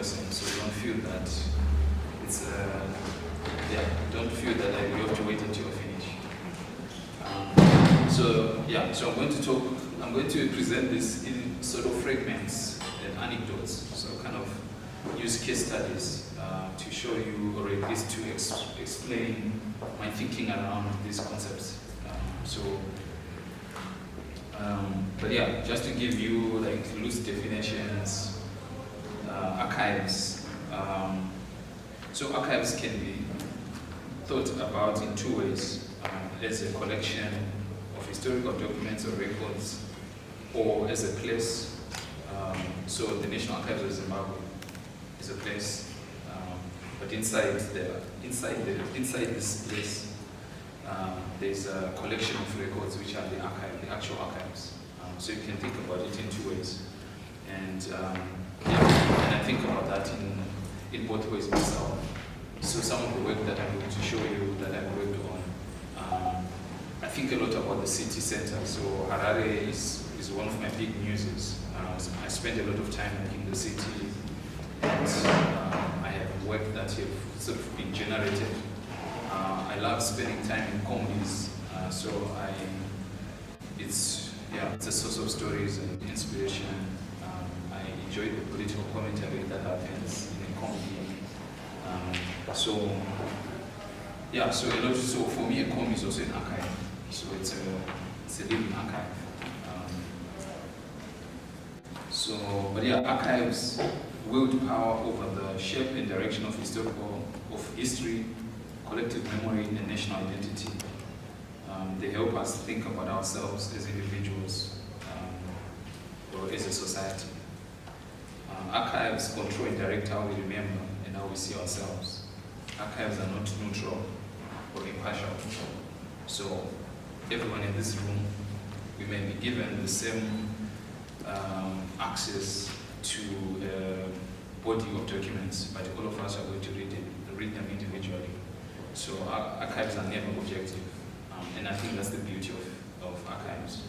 person, so don't feel that it's don't feel that you have to wait until you finish. So I'm going to present this in sort of fragments and anecdotes, so kind of use case studies to show you, or at least to explain my thinking around these concepts. But yeah, just to give you like loose definitions, archives. So archives can be thought about in two ways, as a collection of historical documents or records, or as a place. So the National Archives of Zimbabwe is a place, but inside this place, there's a collection of records which are the actual archives. So you can think about it in two ways, and I think about that in both ways myself. So some of the work that I'm going to show you that I've worked on, I think a lot about the city center. So Harare is one of my big muses. I spend a lot of time in the city, and I have work that have sort of been generated. I love spending time in communities, it's a source of stories and inspiration. I enjoy the political commentary that happens in a community. So for me, a community is also an archive. So it's a living archive. Archives wield power over the shape and direction of history, collective memory, and national identity. They help us think about ourselves as individuals or as a society. Archives control and direct how we remember and how we see ourselves. Archives are not neutral or impartial. So everyone in this room, we may be given the same access to a body of documents, but all of us are going to read them individually. So archives are never objective, and I think that's the beauty of archives.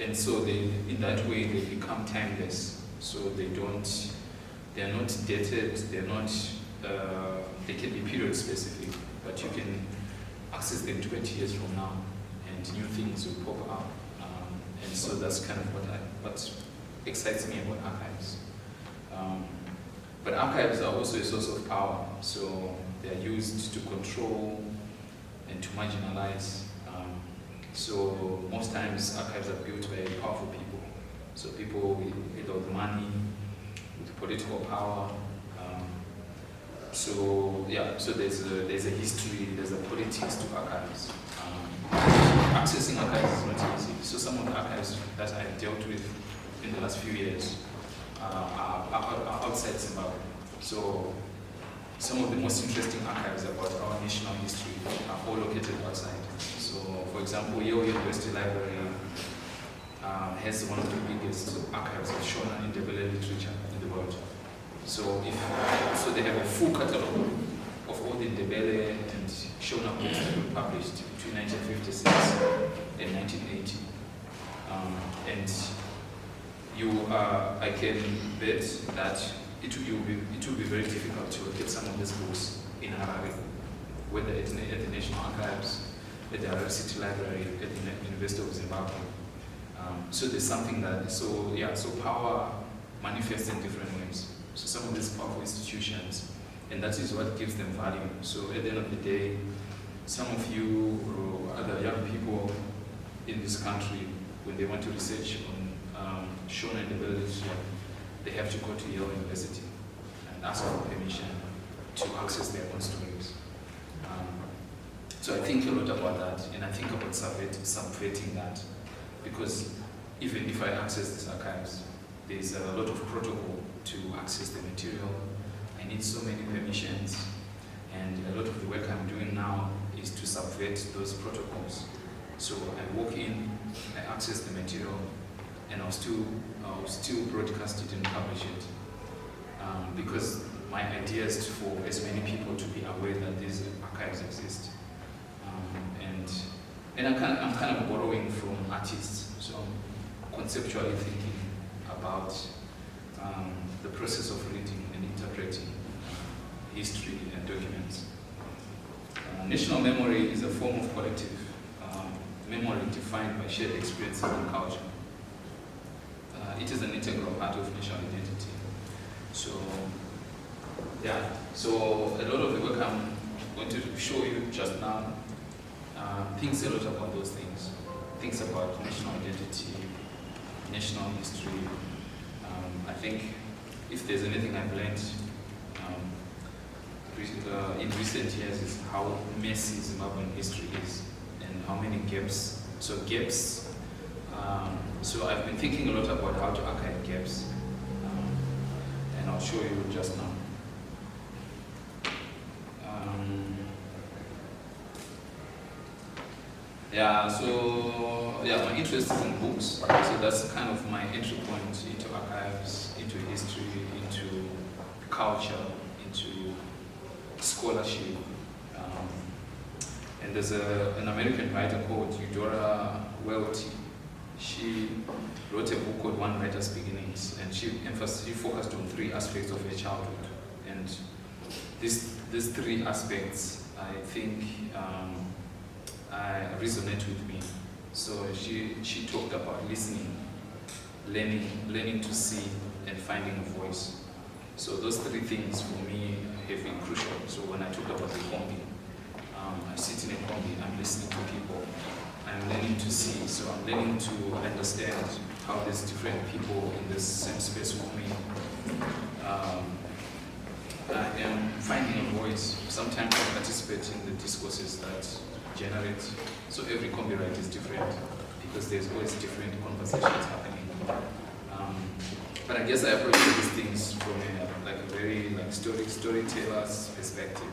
And so in that way, they become timeless. So they're not dated, they can be period specific, but you can access them 20 years from now, and new things will pop up. And so that's kind of what excites me about archives. But archives are also a source of power, so they're used to control and to marginalize. So most times archives are built by powerful people. So people with money, with political power. So there's a history, there's a politics to archives. Accessing archives is not easy. So some of the archives that I've dealt with in the last few years are outside Zimbabwe. So some of the most interesting archives about our national history are all located outside. So for example, Yale University Library has one of the biggest archives of Shona and Ndebele literature in the world. So they have a full catalog of all the Ndebele and Shona books that were published between 1956 and 1980. I can bet that it will be very difficult to locate some of these books in Harare, whether it's at the National Archives, at the Harare City Library, at the University of Zimbabwe. So there's something that, so power manifests in different ways. So some of these powerful institutions, and that is what gives them value. So at the end of the day, some of you or other young people in this country, when they want to research on Shona and Ndebele literature, they have to go to Yale University and ask for permission to access their own stories. So I think a lot about that, and I think about subverting that, because even if I access these archives, there's a lot of protocol to access the material. I need so many permissions, and a lot of the work I'm doing now is to subvert those protocols. So I walk in, I access the material, and I'll still broadcast it and publish it. Because my idea is for as many people to be aware that these archives exist. And I'm kind of borrowing from artists, so I'm conceptually thinking about the process of reading and interpreting history and documents. National memory is a form of collective memory defined by shared experiences and culture. It is an integral part of national identity. So, yeah, so a lot of the work I'm going to show you just now thinks a lot about those things. Thinks about national identity, national history. I think if there's anything I've learned in recent years is how messy Zimbabwean history is and how many gaps. So gaps. So I've been thinking a lot about how to archive gaps, and I'll show you just now. My interest is in books. So that's kind of my entry point into archives, into history, into culture, into scholarship. And there's an American writer called Eudora Welty. She wrote a book called One Writer's Beginnings, and she focused on 3 aspects of her childhood. And these 3 aspects, I think, resonate with me. So she talked about listening, learning to see, and finding a voice. So those 3 things for me have been crucial. So when I talk about the combi, I sit in a combi, I'm listening to people, I'm learning to see, so I'm learning to understand how there's different people in this same space with me. I am finding a voice. Sometimes I participate in the discourses that generate. So every combi write is different because there's always different conversations happening. But I guess I approach these things from a very storyteller's perspective.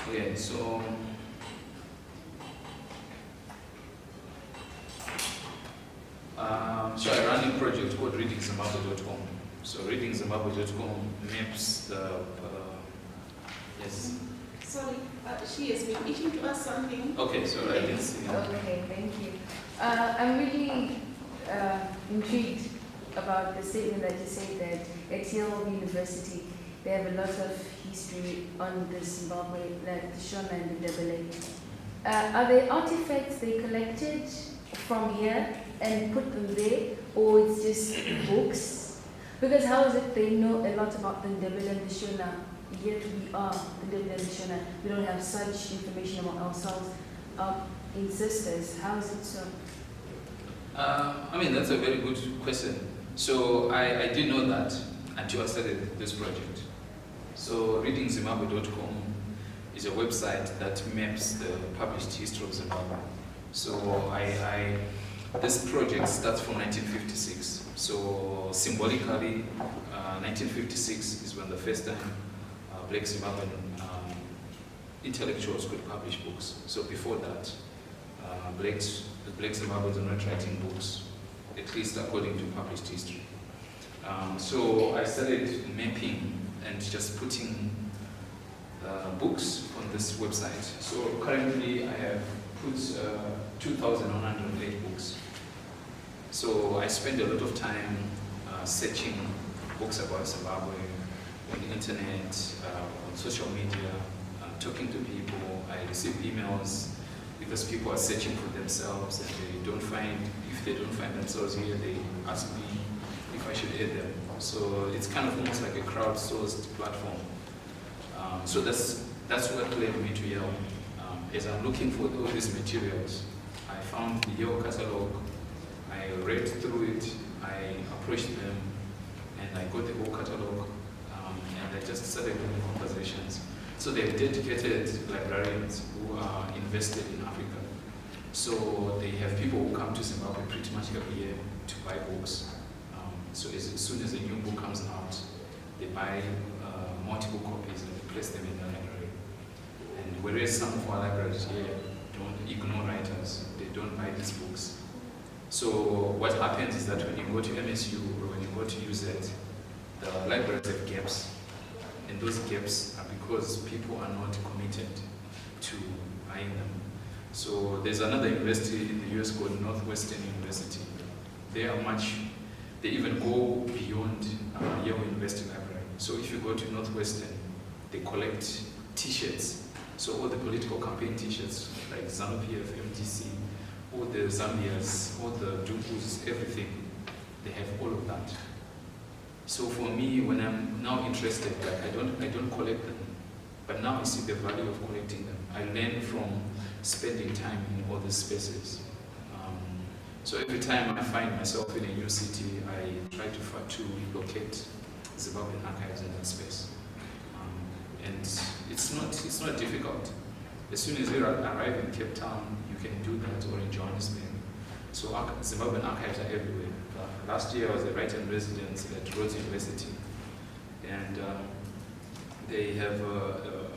Okay, so I run a project called readingzimbabwe.com. So readingzimbabwe.com maps the yes. Sorry, she has been itching to ask something. Okay, sorry, I didn't see. Okay, thank you. I'm really intrigued about the statement that you said that at Yale University they have a lot of history on the Zimbabwe, like the Shona and the Ndebele. Are there artifacts they collected from here and put them there, or it's just books? Because how is it they know a lot about the Ndebele and the Shona, yet we are the Ndebele and the Shona? We don't have such information about ourselves, our ancestors. How is it so? That's a very good question. So I didn't know that until I started this project. So readingzimbabwe.com is a website that maps the published history of Zimbabwe. So this project starts from 1956. So symbolically, 1956 is when the first time Black Zimbabwean intellectuals could publish books. So before that, the Black Zimbabweans are not writing books, at least according to published history. So I started mapping and just putting books on this website. So currently I have put 2,108 books. So I spend a lot of time searching books about Zimbabwe on the internet, on social media, talking to people. I receive emails because people are searching for themselves and if they don't find themselves here, they ask me if I should aid them. So it's kind of almost like a crowdsourced platform. So that's what led me to Yale. As I'm looking for all these materials, I found the Yale catalog, I read through it, I approached them, and I got the whole catalog, and I just started doing conversations. So they're dedicated librarians who are invested in Africa. So they have people who come to Zimbabwe pretty much every year to buy books. So as soon as a new book comes out, they buy multiple copies and they place them in the library. And whereas some of our libraries here don't ignore writers, they don't buy these books. So what happens is that when you go to MSU or when you go to UZ, the libraries have gaps. And those gaps are because people are not committed to buying them. So there's another university in the US called Northwestern University. they are much, they even go beyond Yale University Library. So if you go to Northwestern, they collect T-shirts. So all the political campaign T-shirts, like ZANU-PF, MDC, all the Zambias, all the Dukus, everything, they have all of that. So for me, when I'm now interested, like I don't collect them, but now I see the value of collecting them. I learn from spending time in all these spaces. So every time I find myself in a new city, I try to locate Zimbabwean archives in that space. And it's not difficult. As soon as you arrive in Cape Town, you can do that, or in Johannesburg. So Zimbabwean archives are everywhere. Last year I was a writer-in-residence at Rhodes University, and they have a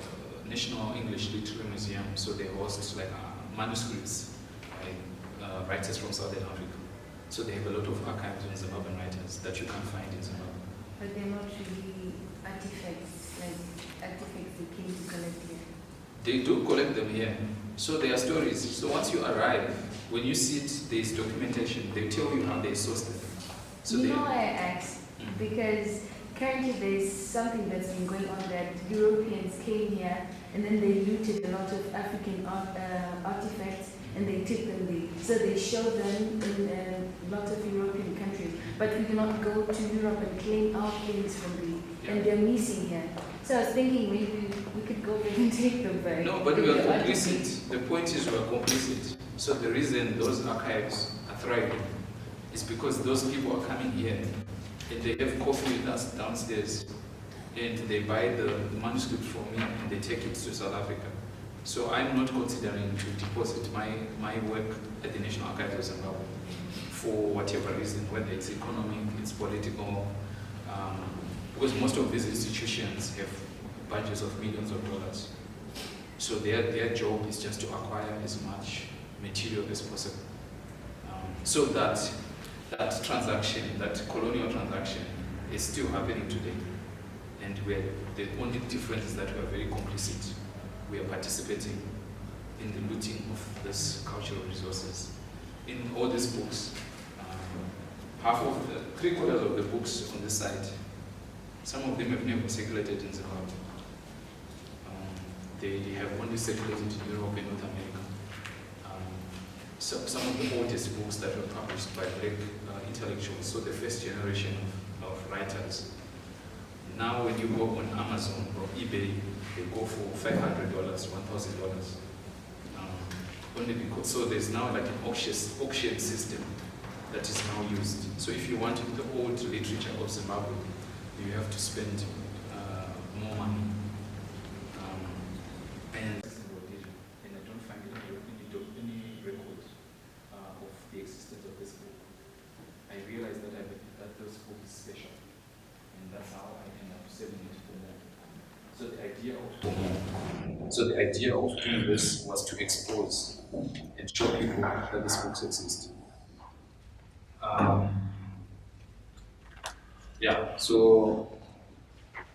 National English Literary Museum, so they host like manuscripts by writers from Southern Africa. So they have a lot of archives on Zimbabwean writers that you can find in Zimbabwe. But they're not really artifacts, like artifacts they came to collect here. They do collect them here. So they are stories. So once you arrive, when you sit, there's documentation. They tell you how they sourced them. So you know why I asked? Because currently there's something that's been going on that Europeans came here and then they looted a lot of African artifacts and they took them there. So they show them in a lot of European countries. But we cannot go to Europe and claim our things from there. And they're missing here. So I was thinking maybe we could go there and take them back. No, but we are complicit. The point is we are complicit. So the reason those archives are thriving is because those people are coming here and they have coffee with us downstairs and they buy the manuscript from me and they take it to South Africa. So I'm not considering to deposit my work at the National Archives of Zimbabwe for whatever reason, whether it's economic, it's political, because most of these institutions have budgets of millions of dollars. So their job is just to acquire as much material as possible. So that transaction, that colonial transaction, is still happening today. And the only difference is that we are very complicit. We are participating in the looting of these cultural resources. In all these books, three-quarters of the books on this site, some of them have never circulated in Zimbabwe. They have only circulated in Europe and North America. So some of the oldest books that were published by Black intellectuals, so the first generation of writers. Now when you go on Amazon or eBay, they go for $500, $1,000. Only because, so there's now like an auction system that is now used. So if you want the old literature of Zimbabwe, you have to spend more money. And I don't find any record of the existence of this book. I realized that this book is special, and that's how I end up selling it for more. So the idea of doing this was to expose and show people that these books exist.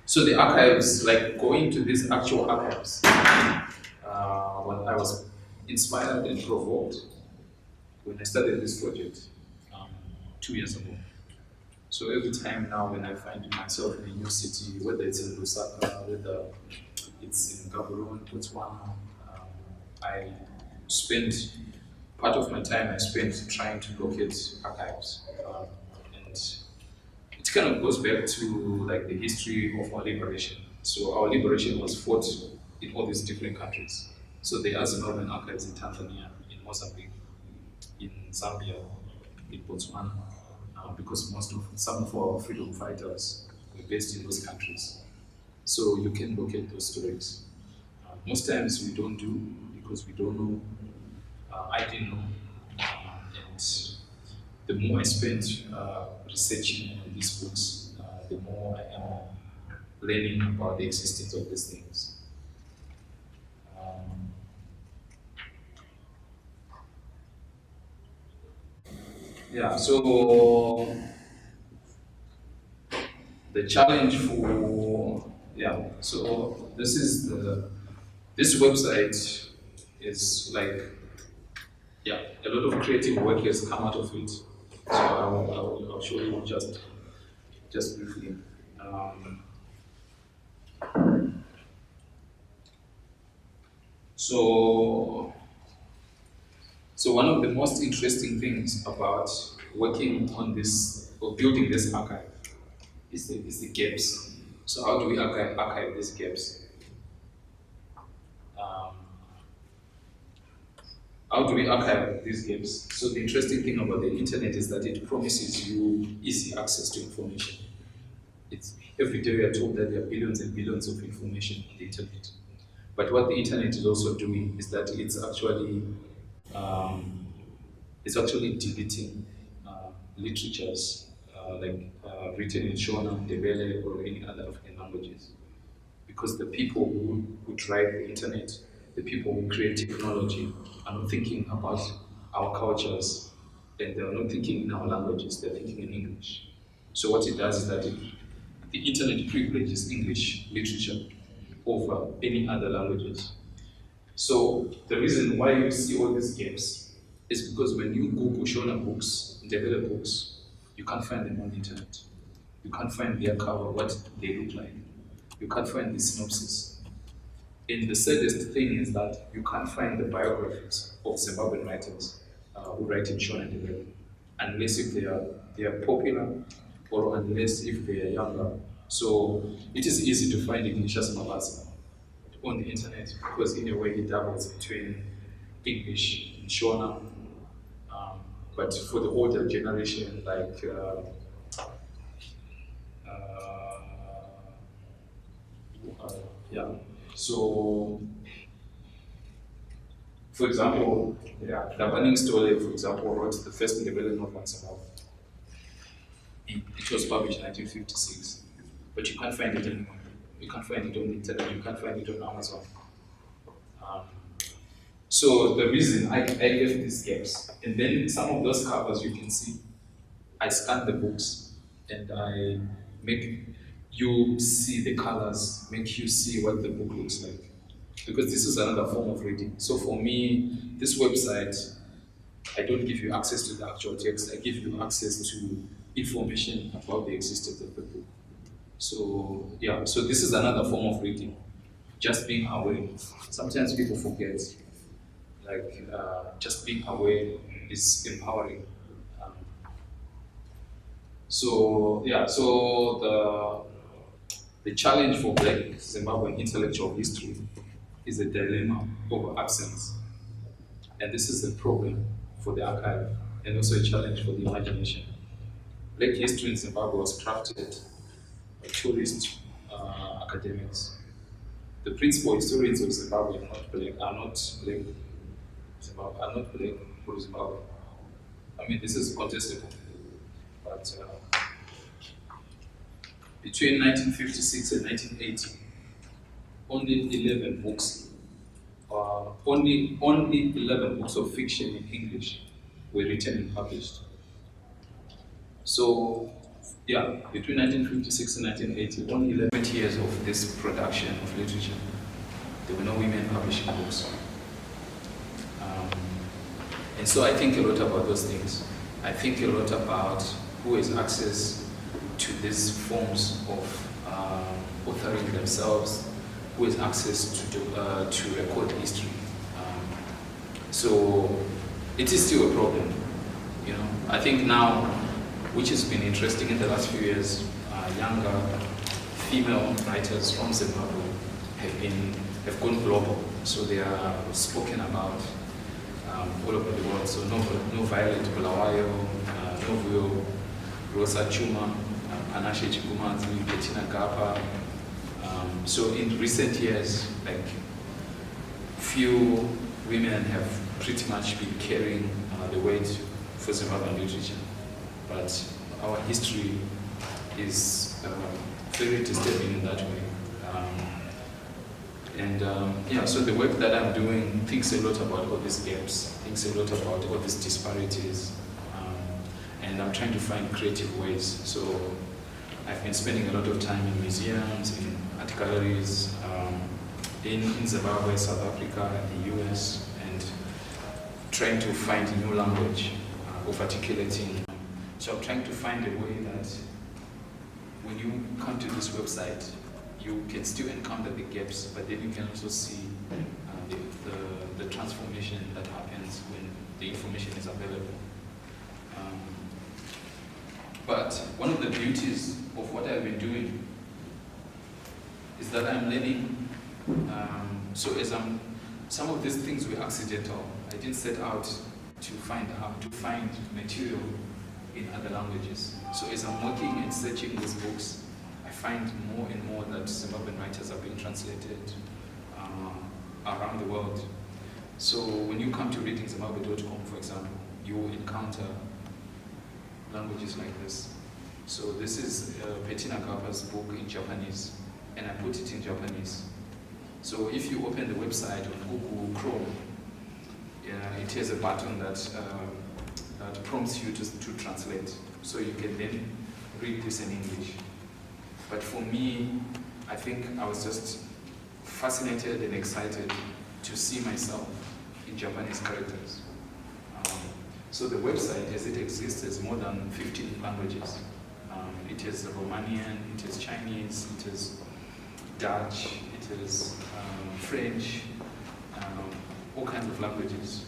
So the archives, like going to these actual archives, when I was inspired and provoked when I started this project 2 years ago. So every time now when I find myself in a new city, whether it's in Lusaka, whether it's in Gaborone, Botswana, I spend part of my time trying to locate archives. And it kind of goes back to like the history of our liberation. So our liberation was fought in all these different countries. So there are Zimbabwean archives in Tanzania, in Mozambique, in Zambia, in Botswana, because some of our freedom fighters were based in those countries. So you can locate those stories. Most times we don't do because we don't know. I didn't know, and the more I spent researching on these books, the more I am learning about the existence of these things. So the challenge so this website is like, a lot of creative work has come out of it. So I'll show you just briefly. Um, so, so one of the most interesting things about working on this or building this archive is the gaps. So how do we archive these gaps? Um, how do we archive these gaps? So the interesting thing about the internet is that it promises you easy access to information. It's every day we are told that there are billions and billions of information on the internet. But what the internet is also doing is that um, it's actually deleting literatures written in Shona, Ndebele, or any other African languages. Because the people who drive the internet, the people who create technology, are not thinking about our cultures, and they're not thinking in our languages, they're thinking in English. So what it does is that the internet privileges English literature over any other languages. So the reason why you see all these gaps is because when you Google Shona books, Ndebele books, you can't find them on the internet. You can't find their cover, what they look like. You can't find the synopsis. And the saddest thing is that you can't find the biographies of Zimbabwean writers who write in Shona and Ndebele, unless if they are popular or unless if they are younger. So it is easy to find Ignatius Mabasa on the internet because in a way he doubles between English and Shona. But for the older generation, like yeah. So, for example, yeah, the Banning Story, for example, wrote the first Ndebele novel about. It was published in 1956, but you can't find it anymore. You can't find it on the internet. You can't find it on Amazon. Um, so the reason I left these gaps, and then some of those covers you can see, I scan the books and I make you see the colors, make you see what the book looks like. Because this is another form of reading. So for me, this website, I don't give you access to the actual text, I give you access to information about the existence of the book. So yeah, so this is another form of reading, just being aware. Sometimes people forget, just being aware is empowering. Um, so yeah, so the challenge for Black Zimbabwean intellectual history is a dilemma of absence. And this is a problem for the archive and also a challenge for the imagination. Black history in Zimbabwe was crafted by tourist academics. The principal historians of Zimbabwe are not black for Zimbabwe. I mean, this is contestable, but between 1956 and 1980, only 11 books, only 11 books of fiction in English were written and published. So, yeah, between 1956 and 1980, only 11 years of this production of literature, there were no women publishing books. And so I think a lot about those things. I think a lot about who has access to these forms of authoring themselves, who has access to record history. So it is still a problem, you know. I think now, which has been interesting in the last few years, younger female writers from Zimbabwe have gone global. So they are spoken about all over the world. So no Violet Bulawayo, no Rosa Chuma, Tinashe Mushakavanhu, Bettina Gapa. So in recent years, like few women have pretty much been carrying the weight for Zimbabwean literature. But our history is very disturbing in that way. Yeah, so the work that I'm doing thinks a lot about all these gaps, thinks a lot about all these disparities, and I'm trying to find creative ways. So I've been spending a lot of time in museums, in art galleries, in Zimbabwe, South Africa, the US, and trying to find a new language of articulating So I'm trying to find a way that when you come to this website, you can still encounter the gaps, but then you can also see the transformation that happens when the information is available. But one of the beauties of what I've been doing is that I'm learning. Some of these things were accidental. I didn't set out to find material in other languages. So as I'm working and searching these books, I find more and more that Zimbabwean writers are being translated around the world. So when you come to readingzimbabwe.com, for example, you will encounter languages like this. So this is Bettina Gapa's book in Japanese, and I put it in Japanese. So if you open the website on Google Chrome, it has a button that prompts you to translate. So you can then read this in English. But for me, I think I was just fascinated and excited to see myself in Japanese characters. So the website, as it exists, has more than 15 languages. It is Romanian, it is Chinese, it is Dutch, it is French, all kinds of languages.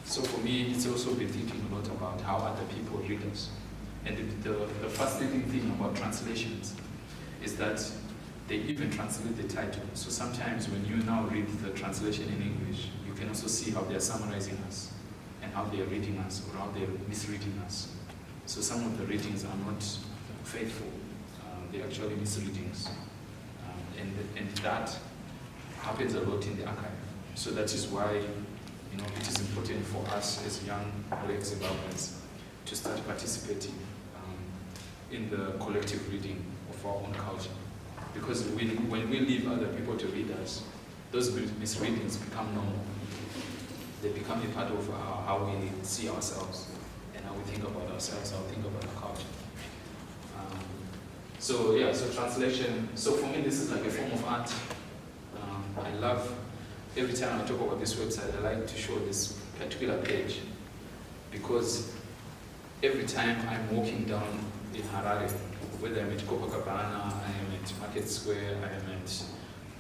So for me, it's also been thinking a lot about how other people read us. And the fascinating thing about translations is that they even translate the title. So sometimes when you now read the translation in English, you can also see how they're summarizing us and how they're reading us or how they're misreading us. So some of the readings are not faithful. They're actually misreadings. And that happens a lot in the archive. So that is why it is important for us as young Black Zimbabweans to start participating in the collective reading of our own culture. Because when we leave other people to read us, those misreadings become normal. They become a part of how we see ourselves and how we think about ourselves, how we think about our culture. So translation. So for me, this is like a form of art. I love, every time I talk about this website, I like to show this particular page because every time I'm walking down in Harare, whether I'm at Copacabana, I am at Market Square, I am at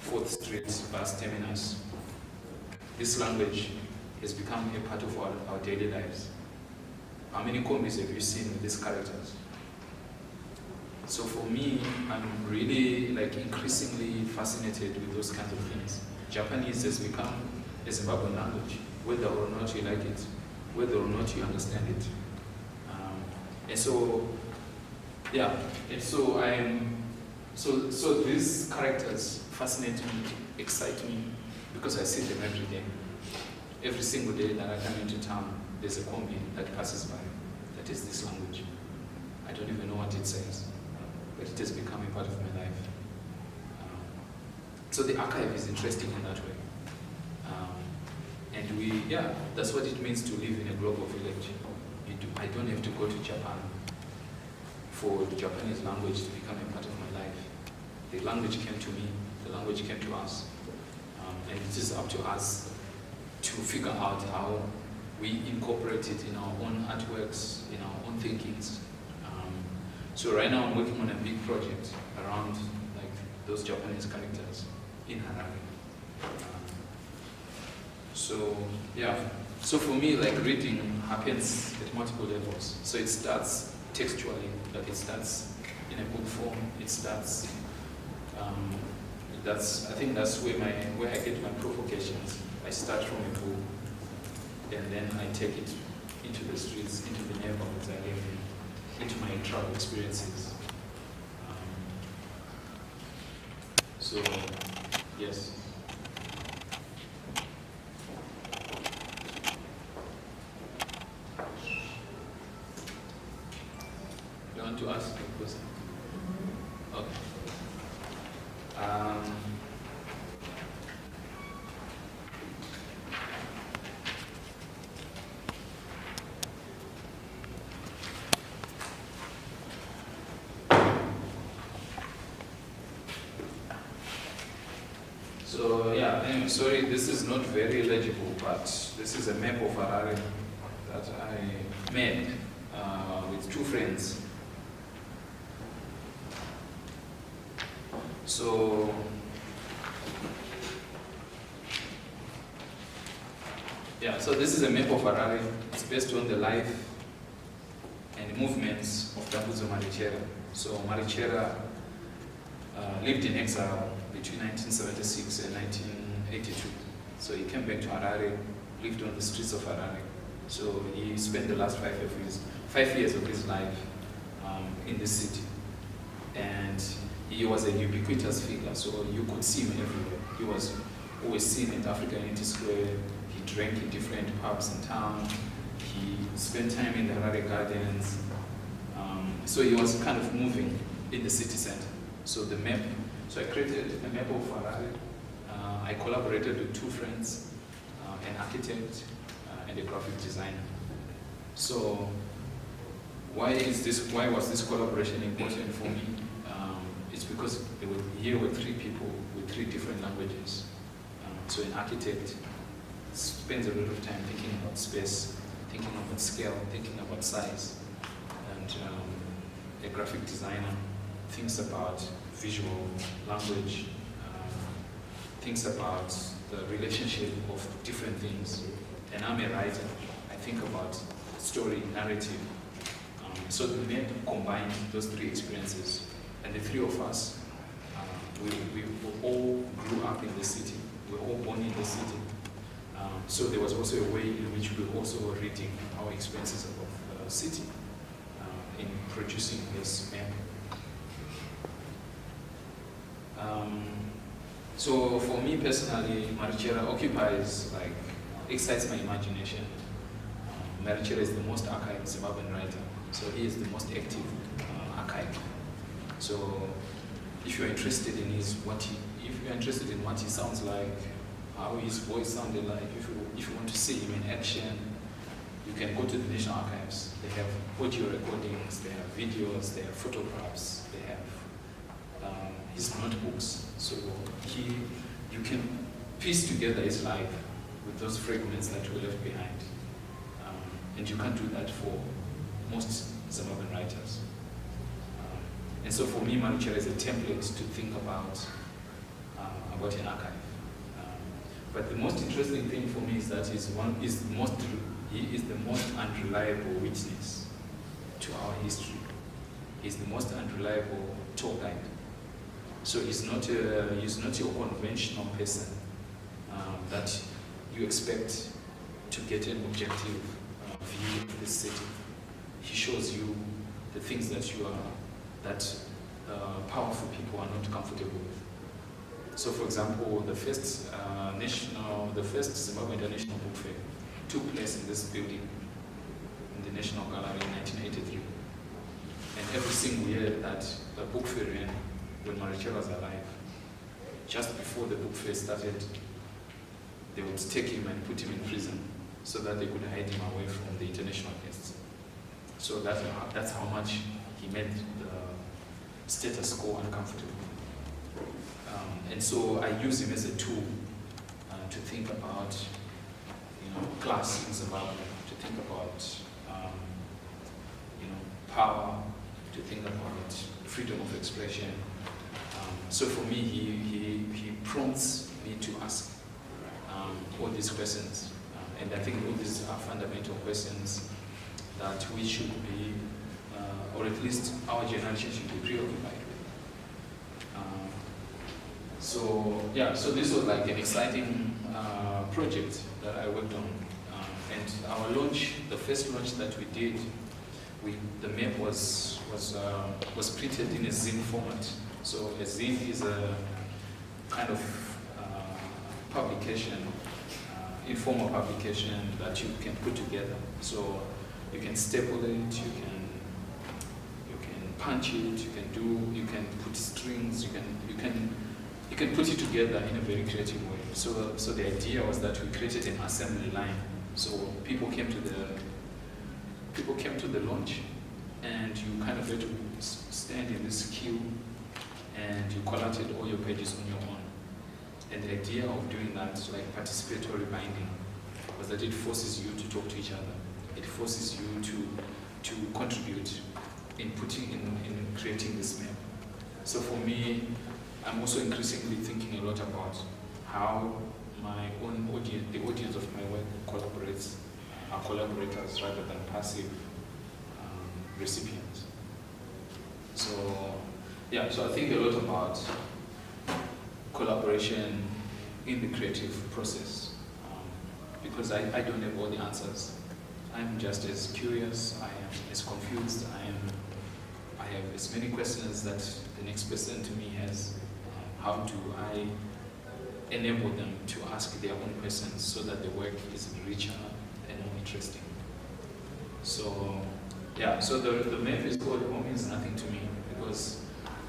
4th Street bus terminus, this language has become a part of our daily lives. How many combis have you seen with these characters? So for me, I'm really increasingly fascinated with those kinds of things. Japanese has become a Zimbabwean language, whether or not you like it, whether or not you understand it. So these characters fascinate me, excite me, because I see them every day. Every single day that I come into town, there's a combi that passes by that is this language. I don't even know what it says, but it has become a part of my life. So the archive is interesting in that way. And that's what it means to live in a global village. I don't have to go to Japan for the Japanese language to become a part of my life. The language came to me, the language came to us. And it is up to us to figure out how we incorporate it in our own artworks, in our own thinkings. So right now I'm working on a big project around those Japanese characters in Harare. So for me, reading happens at multiple levels. So it starts textually, it starts in a book form. It starts. I think that's where I get my provocations. I start from a book, and then I take it into the streets, into the neighborhoods I live in, into my travel experiences. Yes. You want to ask a question? Okay. Anyway, sorry, this is not very legible, but this is a map of Harare that I made with two friends. So yeah, so this is a map of Harare. It's based on the life and movements of Dambudzo Marichera. So Marichera lived in exile between 1976 and 1982. So he came back to Harare, lived on the streets of Harare. So he spent the last 5 years of his life in the city. And he was a ubiquitous figure, so you could see him everywhere. He was always seen at African Unity Square. He drank in different pubs in town. He spent time in the Harare Gardens. So he was kind of moving in the city center. So the map, so I created a map of Harare. I collaborated with two friends, an architect and a graphic designer. So why was this collaboration important for me? It's because here were 3 people with 3 different languages. So an architect spends a lot of time thinking about space, thinking about scale, thinking about size. And a graphic designer thinks about visual language, thinks about the relationship of different things. And I'm a writer. I think about story, narrative. So the map combined those 3 experiences. And the 3 of us, we all grew up in the city. We were all born in the city. So there was also a way in which we were also reading our experiences of the city in producing this map. So for me personally, Marichera excites my imagination. Marichera is the most archived Zimbabwean writer, so he is the most active archive. So if you're interested in what he sounds like, how his voice sounded like, if you want to see him in action, you can go to the National Archives. They have audio recordings, they have videos, they have photographs, they have his notebooks. So you can piece together his life with those fragments that were left behind. And you can't do that for most Zimbabwean writers. And so for me, Marichera is a template to think about an archive. But the most interesting thing for me is that he is the most unreliable witness to our history. He's the most unreliable tour guide. So he's not your conventional person that you expect to get an objective view of the city. He shows you the things that powerful people are not comfortable with. So, for example, the first Zimbabwe International Book Fair took place in this building, in the National Gallery in 1983. And every single year that the book fair ran, when Marichera was alive, just before the book fair started, they would take him and put him in prison so that they could hide him away from the international guests. So that's how much he made the status quo uncomfortable. And so I use him as a tool to think about, class in Zimbabwe, to think about, power, to think about freedom of expression. So for me, he prompts me to ask all these questions. And I think all these are fundamental questions that we should be, or at least our generation should be preoccupied with. So this was like an exciting project that I worked on. And our launch, the first launch that we did, the map was printed in a zine format. So a zine is a kind of publication, informal publication that you can put together. So you can staple it, you can punch it, you can put strings, you can put it together in a very creative way. So the idea was that we created an assembly line. So people came to the launch, and you kind of had to stand in this queue, and you collated all your pages on your own. And the idea of doing that, like participatory binding, was that it forces you to talk to each other. It forces you to to contribute in creating this map. So for me, I'm also increasingly thinking a lot about how my own audience, the audience of my work collaborates, are collaborators rather than passive recipients. So yeah, so I think a lot about collaboration in the creative process, because I don't have all the answers. I'm just as curious, I am as confused, I have as many questions that the next person to me has. How do I enable them to ask their own questions so that the work is richer and more interesting? So yeah, so the map is called Home Is Nothing to Me, because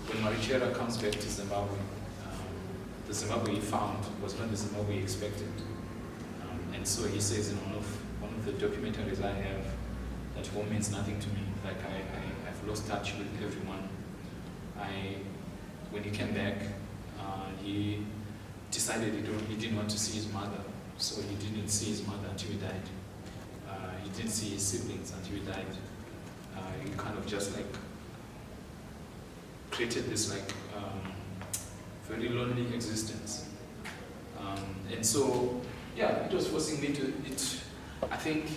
when Marichera comes back to Zimbabwe, the Zimbabwe he found was not the Zimbabwe he expected. And so he says in one of the documentaries I have that home means nothing to me. Like I've lost touch with everyone. When he came back, he decided he didn't want to see his mother. So he didn't see his mother until he died. He didn't see his siblings until he died. He kind of just like created this like very lonely existence. And so, yeah, it was forcing me to, I think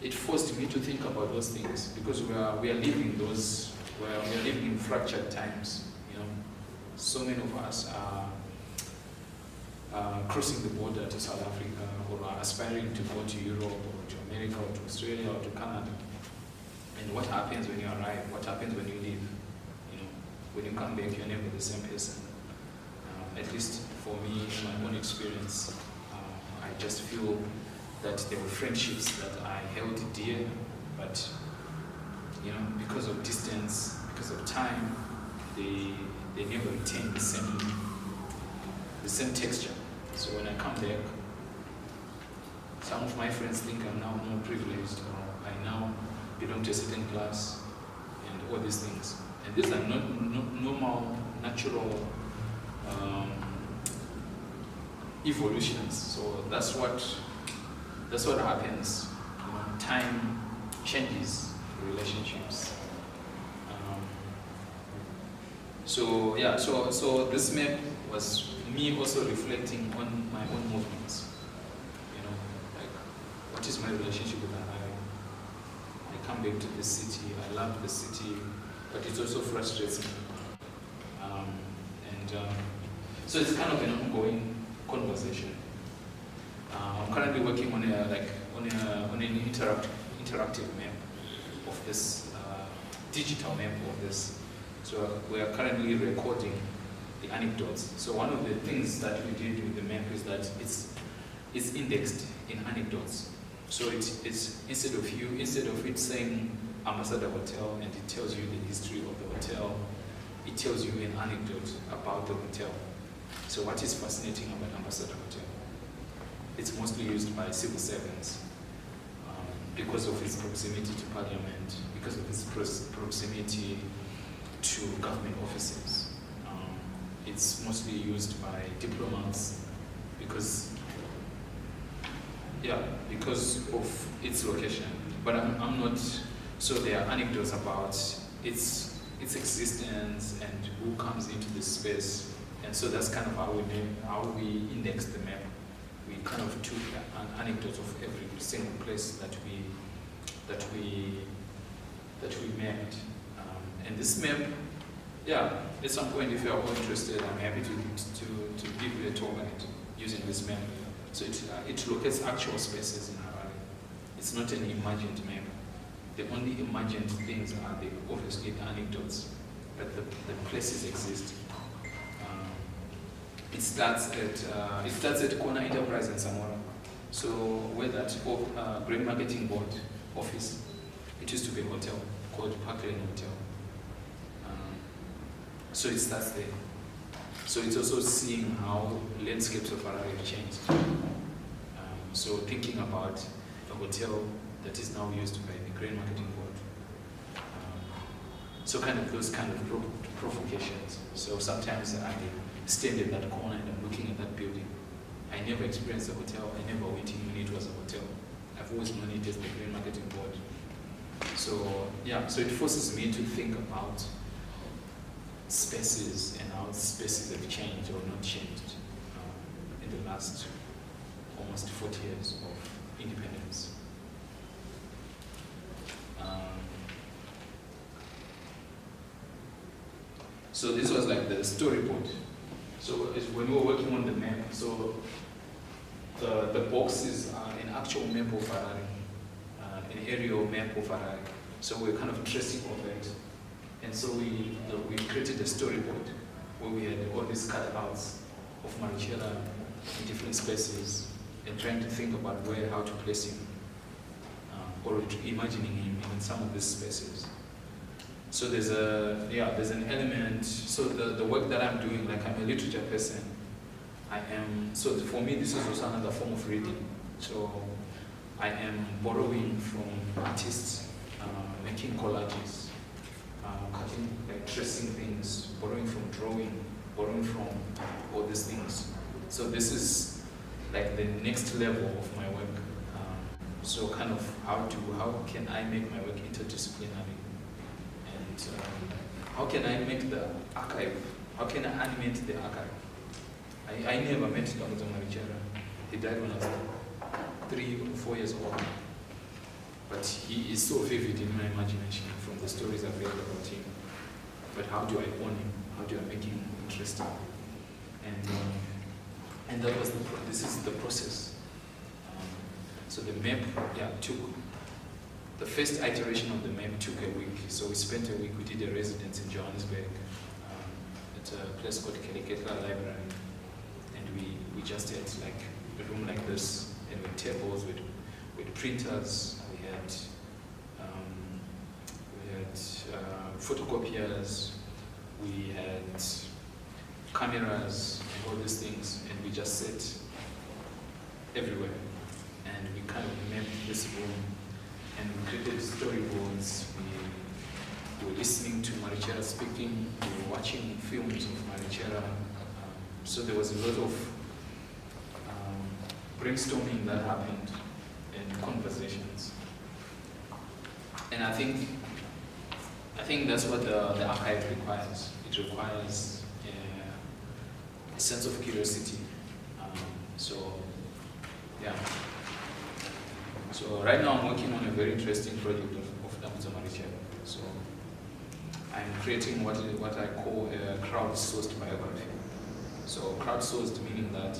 it forced me to think about those things, because we are living in fractured times, you know. So many of us are crossing the border to South Africa, or are aspiring to go to Europe, or to America, or to Australia, or to Canada. And what happens when you arrive? What happens when you leave? You know, when you come back, you're never the same person. At least for me, in my own experience, I just feel that there were friendships that I held dear, but you know, because of distance, because of time, they never retain the same texture. So when I come back, some of my friends think I'm now more privileged, or I now belong to a certain class, and all these things. And these are not normal, natural evolutions. So that's what happens. You know, time changes relationships. So yeah, so this map was me also reflecting on my own movements. You know, like what is my relationship with Harare? I come back to the city. I love the city, but it also frustrates me. So it's kind of an ongoing conversation. I'm currently working on an interactive map of this digital map of this. So we are currently recording the anecdotes. So one of the things that we did with the map is that it's indexed in anecdotes. So it's instead of it saying Ambassador Hotel and it tells you the history of the hotel, it tells you an anecdote about the hotel. So what is fascinating about Ambassador Hotel? It's mostly used by civil servants because of its proximity to parliament, because of its proximity to government offices. It's mostly used by diplomats because of its location. But I'm not, so there are anecdotes about its existence and who comes into this space. And so that's kind of how we index the map. We kind of took an anecdote of every single place that we mapped. And this map, yeah, at some point, if you are all interested, I'm happy to give you a talk on it using this map. So it locates actual spaces in Harare. It's not an imagined map. The only imagined things are obviously the anecdotes, but the places exist. It starts at Kona Enterprise in Samora. So where that Grain Marketing Board office, it used to be a hotel called Parkland Hotel. So it starts there. So it's also seeing how landscapes of Harare have changed. So thinking about a hotel that is now used by the Grain Marketing Board. So kind of those kind of provocations. So sometimes I stand in that corner and I'm looking at that building. I never experienced a hotel. I never went in when it was a hotel. I've always known it as the Grain Marketing Board. So yeah, so it forces me to think about spaces and how spaces have changed or not changed in the last almost 40 years of independence. So this was like the storyboard. So it's when we were working on the map, so the boxes are an actual map of Harare, an aerial map of Harare. So we're kind of tracing over it. And so we created a storyboard where we had all these cutouts of Marichela in different spaces and trying to think about how to place him, or imagining him in some of these spaces. So there's an element. So the work that I'm doing, like I'm a literature person. So for me this is also another form of reading. So I am borrowing from artists, making collages, cutting, like tracing things, borrowing from drawing, borrowing from all these things. So this is like the next level of my work. So kind of how can I make my work interdisciplinary? And how can I make the archive? How can I animate the archive? I never met Dr. Marichela. He died when I was 3 or 4 years old. But he is so vivid in my imagination from the stories I've read about him. But how do I own him? How do I make him interesting? And that was this is the process. So the map, took the first iteration of the map took a week. So we spent a week. We did a residence in Johannesburg at a place called Keleketla Library, and we just had like a room like this, and with tables, with printers. We had photocopiers. We had cameras and all these things, and we just sat everywhere. And we kind of mapped this room, and we created storyboards. We were listening to Marichela speaking. We were watching films of Marichela. So there was a lot of brainstorming that happened and conversations. And I think that's what the archive requires. It requires a sense of curiosity. So right now I'm working on a very interesting project of Dr. Marichela. So I'm creating what I call a crowdsourced biography. So crowdsourced meaning that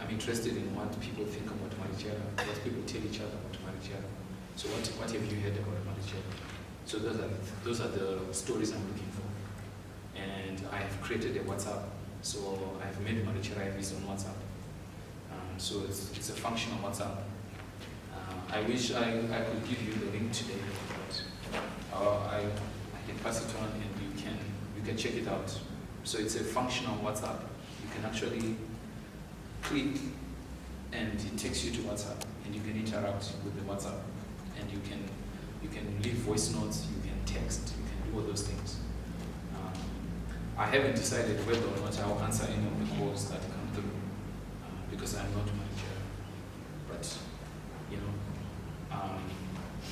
I'm interested in what people think about Marichela, what people tell each other about Marichela. So what have you heard about Marichela? So those are the stories I'm looking for. And I have created a WhatsApp. So I've made Marichela IVs on WhatsApp. So it's a functional WhatsApp. I wish I could give you the link today, but I can pass it on and you can check it out. So it's a functional WhatsApp. You can actually click and it takes you to WhatsApp, and you can interact with the WhatsApp, and you can leave voice notes, you can text, you can do all those things. I haven't decided whether or not I'll answer any of the calls that come through because I'm not manager. But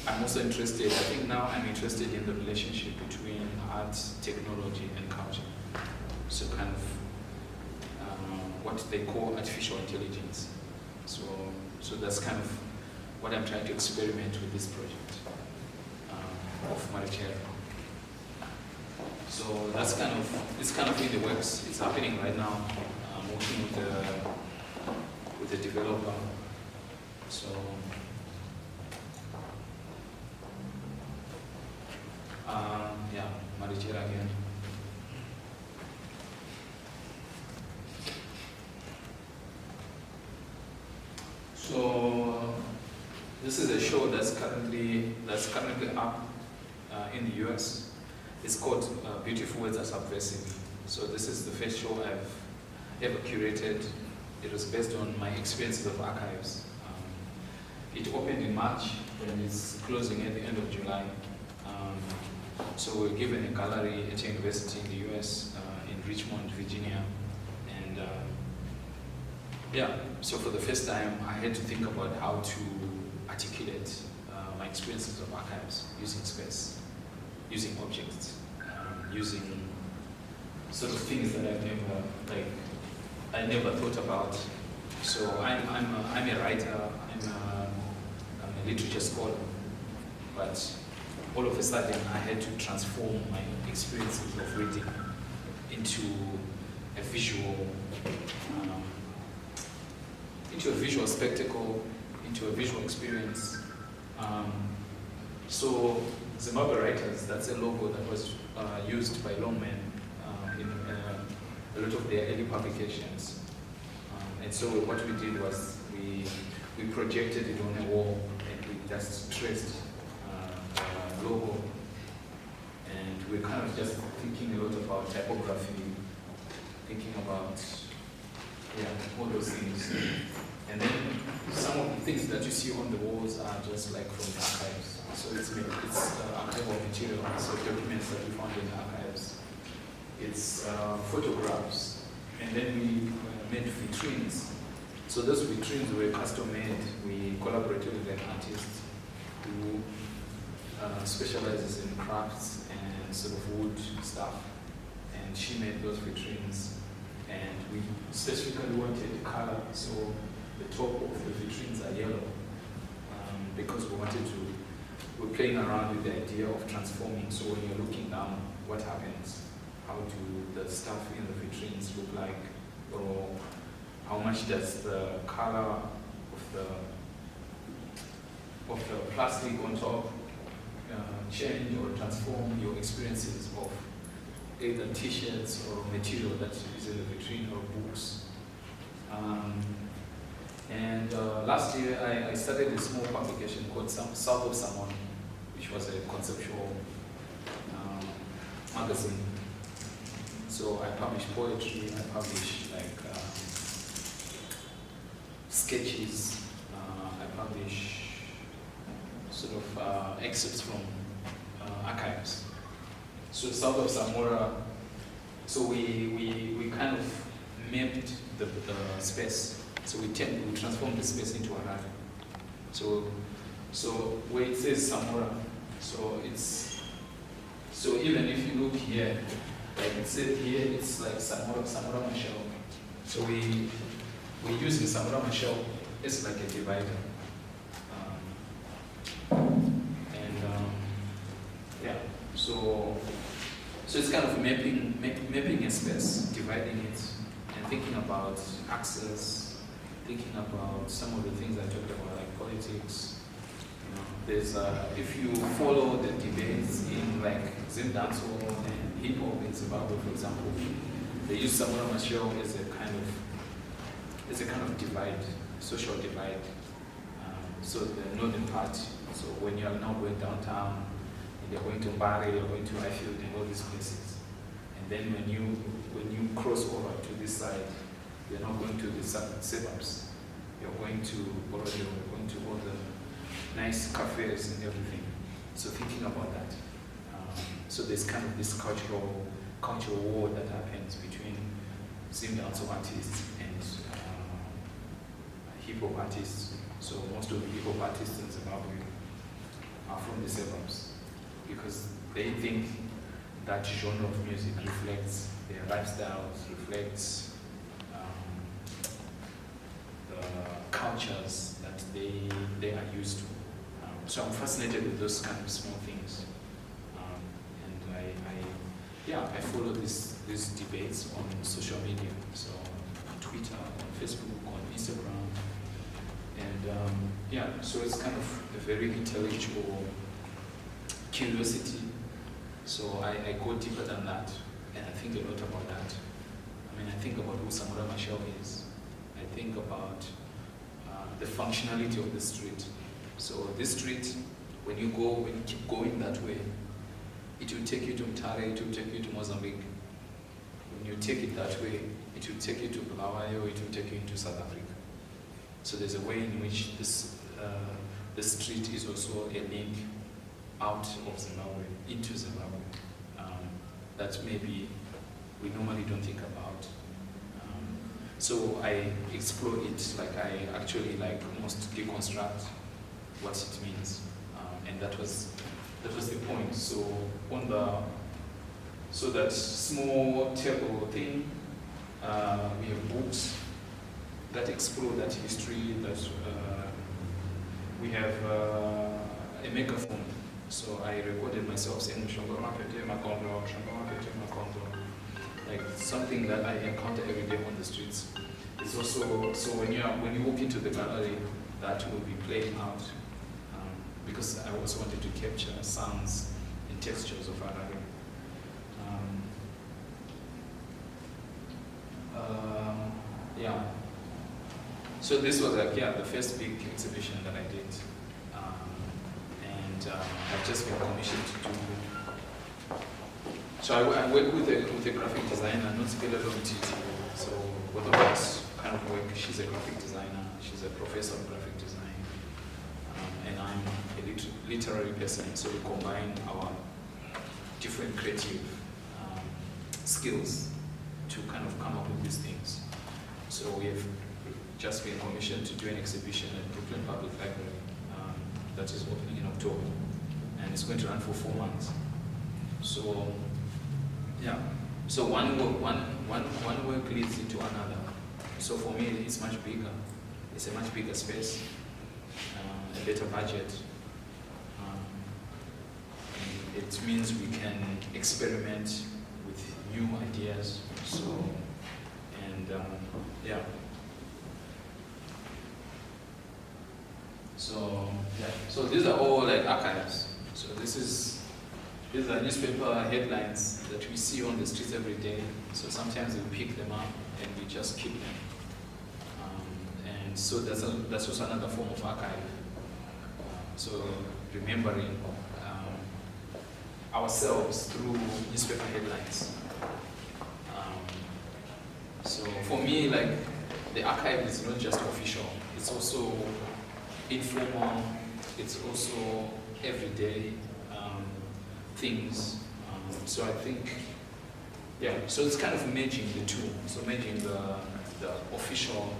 I'm also interested. I think now I'm interested in the relationship between art, technology, and culture. So kind of what they call artificial intelligence. So that's kind of what I'm trying to experiment with this project of Marichela. So it's kind of in the works. It's happening right now. I'm working with the developer. So Marichela again. So this is a show that's currently up in the US. It's called Beautiful Words Are Subversive. So this is the first show I've ever curated. It was based on my experiences of archives. It opened in March and it's closing at the end of July. So we're given a gallery at a university in the US, in Richmond, Virginia. And so for the first time, I had to think about how to articulate my experiences of archives, using space, using objects, using sort of things that I never thought about. So I'm a writer, I'm a literature scholar, but all of a sudden I had to transform my experiences of reading into a visual spectacle, into a visual experience. So Zimbabwe Writers, that's a logo that was used by Longman in a lot of their early publications. And so what we did was we projected it on a wall and we just traced the logo. And we're kind of just thinking a lot about typography, thinking about all those things. And then some of the things that you see on the walls are just like from the archives. So it's archival material, so documents that we found in the archives. It's photographs. And then we made vitrines. So those vitrines were custom made. We collaborated with an artist who specializes in crafts and sort of wood stuff. And she made those vitrines. And we specifically wanted color, so the top of the vitrines are yellow, because we're playing around with the idea of transforming. So when you're looking down, what happens? How do the stuff in the vitrines look like? Or how much does the color of the plastic on top change or transform your experiences of either t-shirts or material that is in the vitrine or books. Last year I started a small publication called South of Someone, which was a conceptual magazine. So I publish poetry, I publish sketches, I publish sort of excerpts from archives. So South of Samora, so we kind of mapped the space. So we transform the space into a rag. So where it says Samora, so even if you look here, like it said here, it's like Samora Machel. So we're using Samora Machel as like a divider. So it's kind of mapping a space, dividing it, and thinking about access, thinking about some of the things I talked about, like politics. There's if you follow the debates in like Zim dancehall and hip hop in Zimbabwe, for example, they use Samora Machel as a kind of divide, social divide. So the northern part. So when you are now going downtown, you're going to Mbare, you're going to Highfield, and all these places. And then when you cross over to this side, you're not going to the suburbs. You're going to Borodio, you're going to all the nice cafes and everything. So thinking about that. So there's kind of this cultural war that happens between Zim dancehall artists and hip hop artists. So most of the hip hop artists in Zimbabwe are from the suburbs, because they think that genre of music reflects their lifestyles, reflects the cultures that they are used to. So I'm fascinated with those kind of small things. And I follow these debates on social media, so on Twitter, on Facebook, on Instagram. And so it's kind of a very intellectual curiosity. So I go deeper than that, and I think a lot about that. I mean, I think about who Samora Machel is. I think about the functionality of the street. So this street, when you keep going that way, it will take you to Mtare, it will take you to Mozambique. When you take it that way, it will take you to Bulawayo, it will take you into South Africa. So there's a way in which the street is also a link out of Zimbabwe, into Zimbabwe, that maybe we normally don't think about. So I explore it, like I actually almost deconstruct what it means. and that was the point. So that small table thing, we have books that explore that history. That we have a megaphone. So I recorded myself saying like something that I encounter every day on the streets. It's also, so when you walk into the gallery, that will be playing out, because I also wanted to capture sounds and textures of Harare. Yeah. So this was like, the first big exhibition that I did, and I've just been commissioned to do. So I work with a graphic designer, not Spelelo Mtiti. So both of us kind of work. She's a graphic designer. She's a professor of graphic design, and I'm a literary person. So we combine our different creative skills to kind of come up with these things. So we have just been commissioned to do an exhibition at Brooklyn Public Library that is opening in October, and it's going to run for 4 months. So yeah, so one work leads into another. So for me, it's much bigger. It's a much bigger space, a better budget. It means we can experiment with new ideas. So, and yeah. So these are all like archives. So these are newspaper headlines that we see on the streets every day. So sometimes we pick them up and we just keep them. And so that's also another form of archive. So remembering ourselves through newspaper headlines. So for me, like, the archive is not just official, it's also informal, it's also everyday things. So I think, so it's kind of merging the two. So merging the official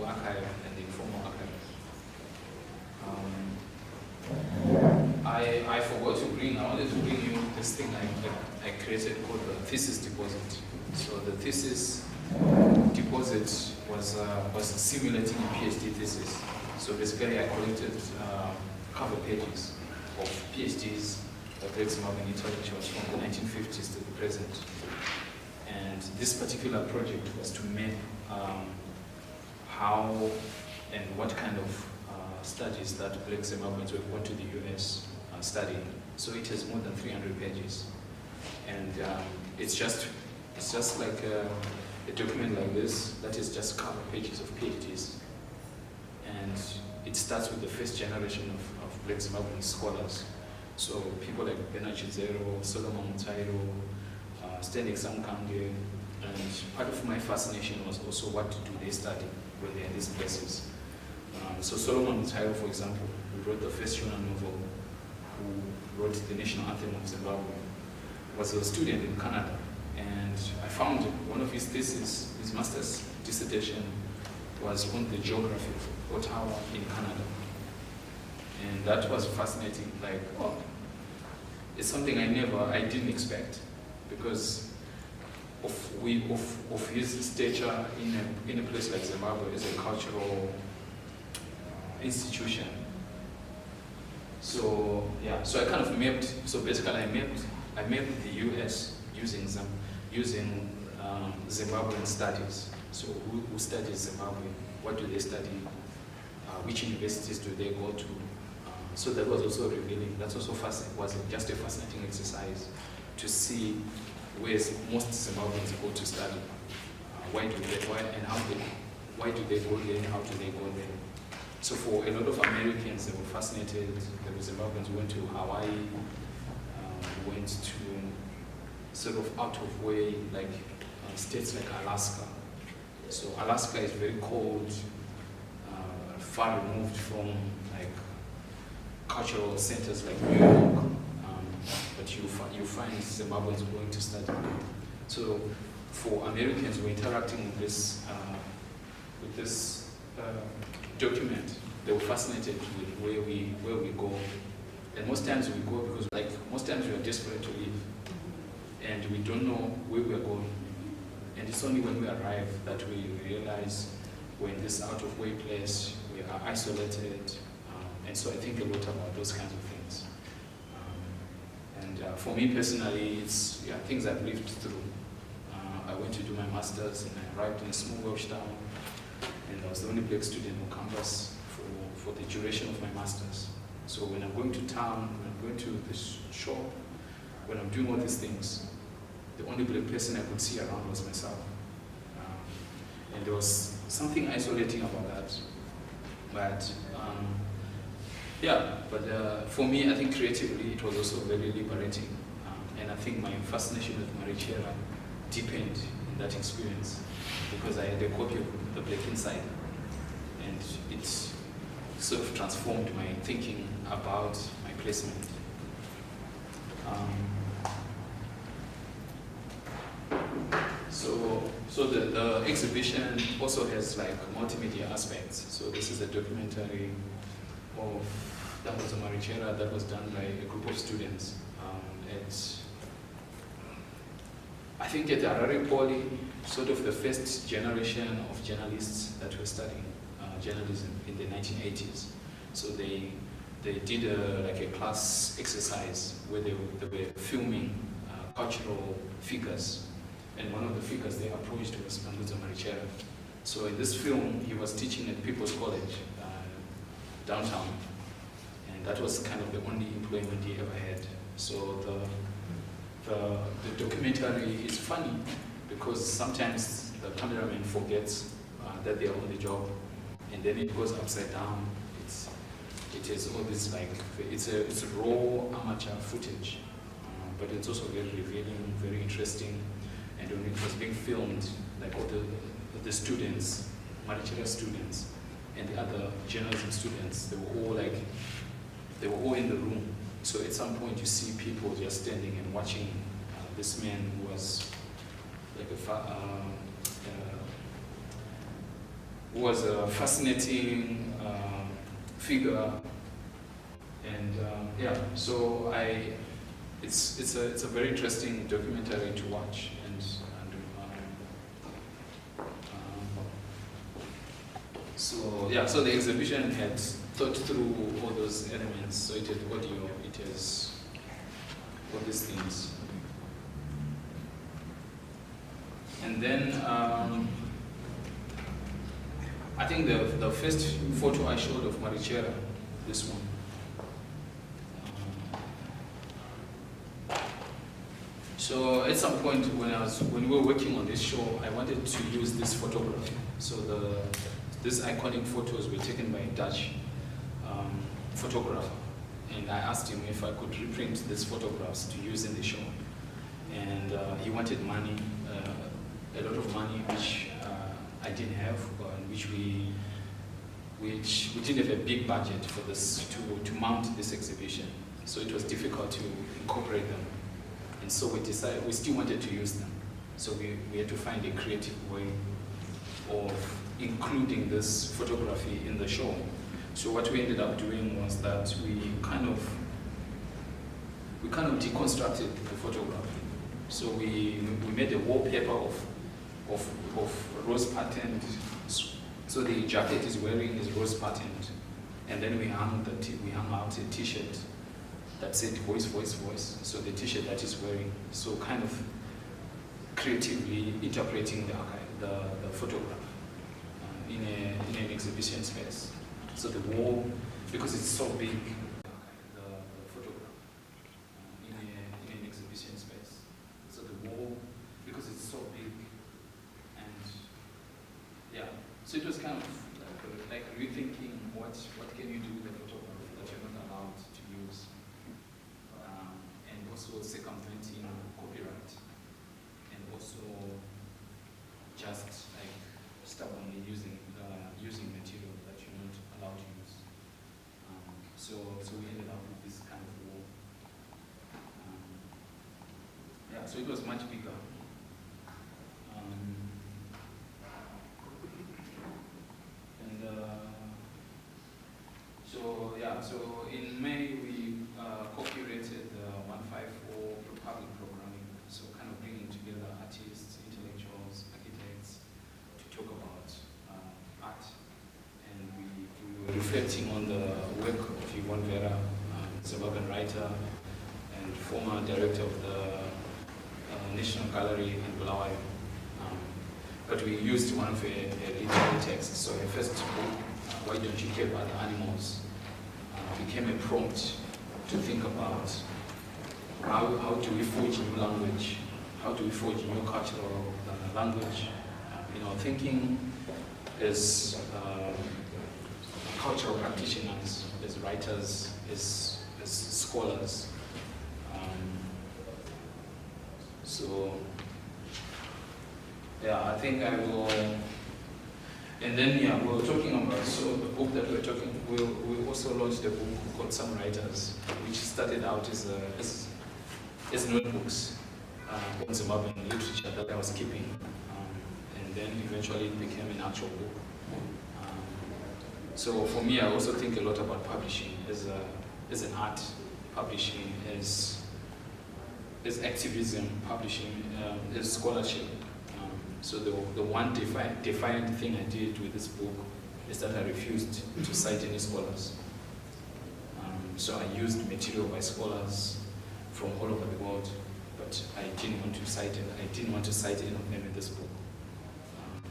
archive and the informal archive. I forgot to bring, I wanted to bring you this thing I created called the thesis deposit. So the thesis deposit was simulating a PhD thesis. So basically I collected cover pages of PhDs by Black Zimbabwean intellectuals from the 1950s to the present. And this particular project was to map how and what kind of studies that Black Zimbabweans were gone to the US studying. So it has more than 300 pages. And it's just like a document like this that is just cover pages of PhDs. And it starts with the first generation of Black Zimbabwean scholars. So people like Bernard Chizero, Solomon Mutairo, Stanley Samkange, and part of my fascination was also what do they study when they're in these places. So Solomon Mutairo, for example, who wrote the first Shona novel, who wrote the national anthem of Zimbabwe, was a student in Canada. And I found one of his theses, his master's dissertation, was on the geography of Ottawa in Canada. And that was fascinating. Like, it's something I didn't expect, because of his stature in a place like Zimbabwe as a cultural institution. So so I kind of mapped. So basically, I mapped the US using Zimbabwean studies. So who studies Zimbabwe? What do they study? Which universities do they go to? So that was also revealing. That's also was just a fascinating exercise to see where most Zimbabweans go to study. Why do they go there? How do they go there? So for a lot of Americans, they were fascinated. There were Zimbabweans who went to Hawaii, went to sort of out of way, like states like Alaska. So Alaska is very cold, far removed from like cultural centers like New York, but you find Zimbabweans going to study. So for Americans, we're interacting with this document. They were fascinated with where we go. And most times we go because most times we are desperate to leave. And we don't know where we are going. And it's only when we arrive that we realize we're in this out of way place, we are isolated. And so I think a lot about those kinds of things. For me personally, it's things I've lived through. I went to do my master's and I arrived in a small Welsh town, and I was the only black student on campus for the duration of my master's. So when I'm going to town, when I'm going to the shop, when I'm doing all these things, the only black person I could see around was myself. And there was something isolating about that. But for me, I think creatively it was also very liberating. And I think my fascination with Marichera deepened in that experience because I had a copy of The Black Inside. And it sort of transformed my thinking about my placement. So the exhibition also has like multimedia aspects. So this is a documentary of Dambudzo Marichera that was done by a group of students I think at the Harare Poly, sort of the first generation of journalists that were studying journalism in the 1980s. So they did a class exercise where they were filming cultural figures, and one of the figures they approached was Dambudzo Marichera. So in this film, he was teaching at People's College downtown, and that was kind of the only employment he ever had. So the documentary is funny because sometimes the cameraman forgets that they are on the job, and then it goes upside down. It is all this it's raw amateur footage, but it's also very revealing, very interesting. And when it was being filmed, like all the students, Marichera students, and the other journalism students, they were all in the room. So at some point you see people just standing and watching this man who was like who was a fascinating figure, and so it's a very interesting documentary to watch, so the exhibition had thought through all those elements. So it had audio, it has all these things, and then I think the first photo I showed of Marichera, this one. So at some point when we were working on this show, I wanted to use this photograph. So these iconic photos were taken by a Dutch photographer, and I asked him if I could reprint these photographs to use in the show. And he wanted money, a lot of money, which I didn't have, which we didn't have a big budget for this to mount this exhibition. So it was difficult to incorporate them. And so we decided we still wanted to use them. So we had to find a creative way of including this photography in the show. So what we ended up doing was that we kind of deconstructed the photography. So we made a wallpaper of rose patterned. So the jacket is wearing is rose patterned, and then we hung out a T-shirt that said voice, voice, voice. So the T-shirt that is wearing, so kind of creatively interpreting the photograph in an exhibition space. So the wall, because it's so big, the photograph in an exhibition space. So the wall, because it's so big, and so it was kind of like rethinking what can you do with the photograph that you're not allowed to use, and also circumventing copyright, and also just like stubbornly using material that you're not allowed to use. So we ended up with this kind of wall. So it was much bigger. so in May we co-curated the 154 public programming, so kind of bringing together artists, intellectuals, architects to talk about art, and we were reflecting on the work of Yvonne Vera, Zimbabwean writer and former director of the National Gallery in Bulawayo. But we used one of her literary texts. So her first book, Why Don't You Care About the Animals, became a prompt to think about how do we forge new language, how do we forge new cultural language. Thinking as cultural practitioners, as writers, as scholars. I think I will. And then we were talking about the book that we're talking. We also launched a book called Some Writers, which started out as notebooks on Zimbabwean literature that I was keeping, and then eventually it became an actual book. So for me, I also think a lot about publishing as an art, publishing as activism, publishing as scholarship. So the one defiant thing I did with this book is that I refused to cite any scholars. So I used material by scholars from all over the world, but I didn't want to cite it. I didn't want to cite any of them in this book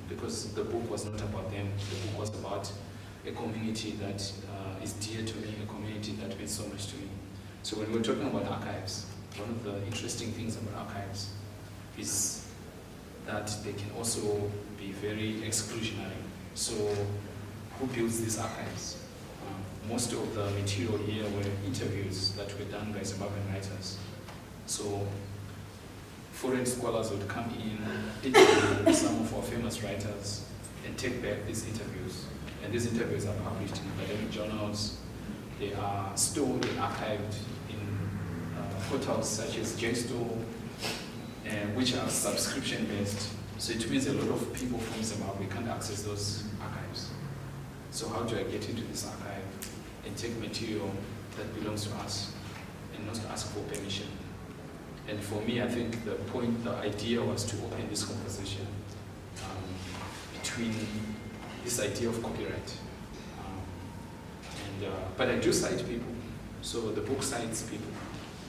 because the book was not about them. The book was about a community that is dear to me, a community that means so much to me. So when we're talking about archives, one of the interesting things about archives is that they can also be very exclusionary. So who builds these archives? Most of the material here were interviews that were done by Zimbabwean writers. So foreign scholars would come in, interview some of our famous writers, and take back these interviews. And these interviews are published in academic journals. They are stored and archived in portals such as JSTOR, which are subscription-based. So it means a lot of people from Zimbabwe can't access those archives. So how do I get into this archive and take material that belongs to us and not ask for permission? And for me, I think the idea was to open this conversation between this idea of copyright. But I do cite people. So the book cites people.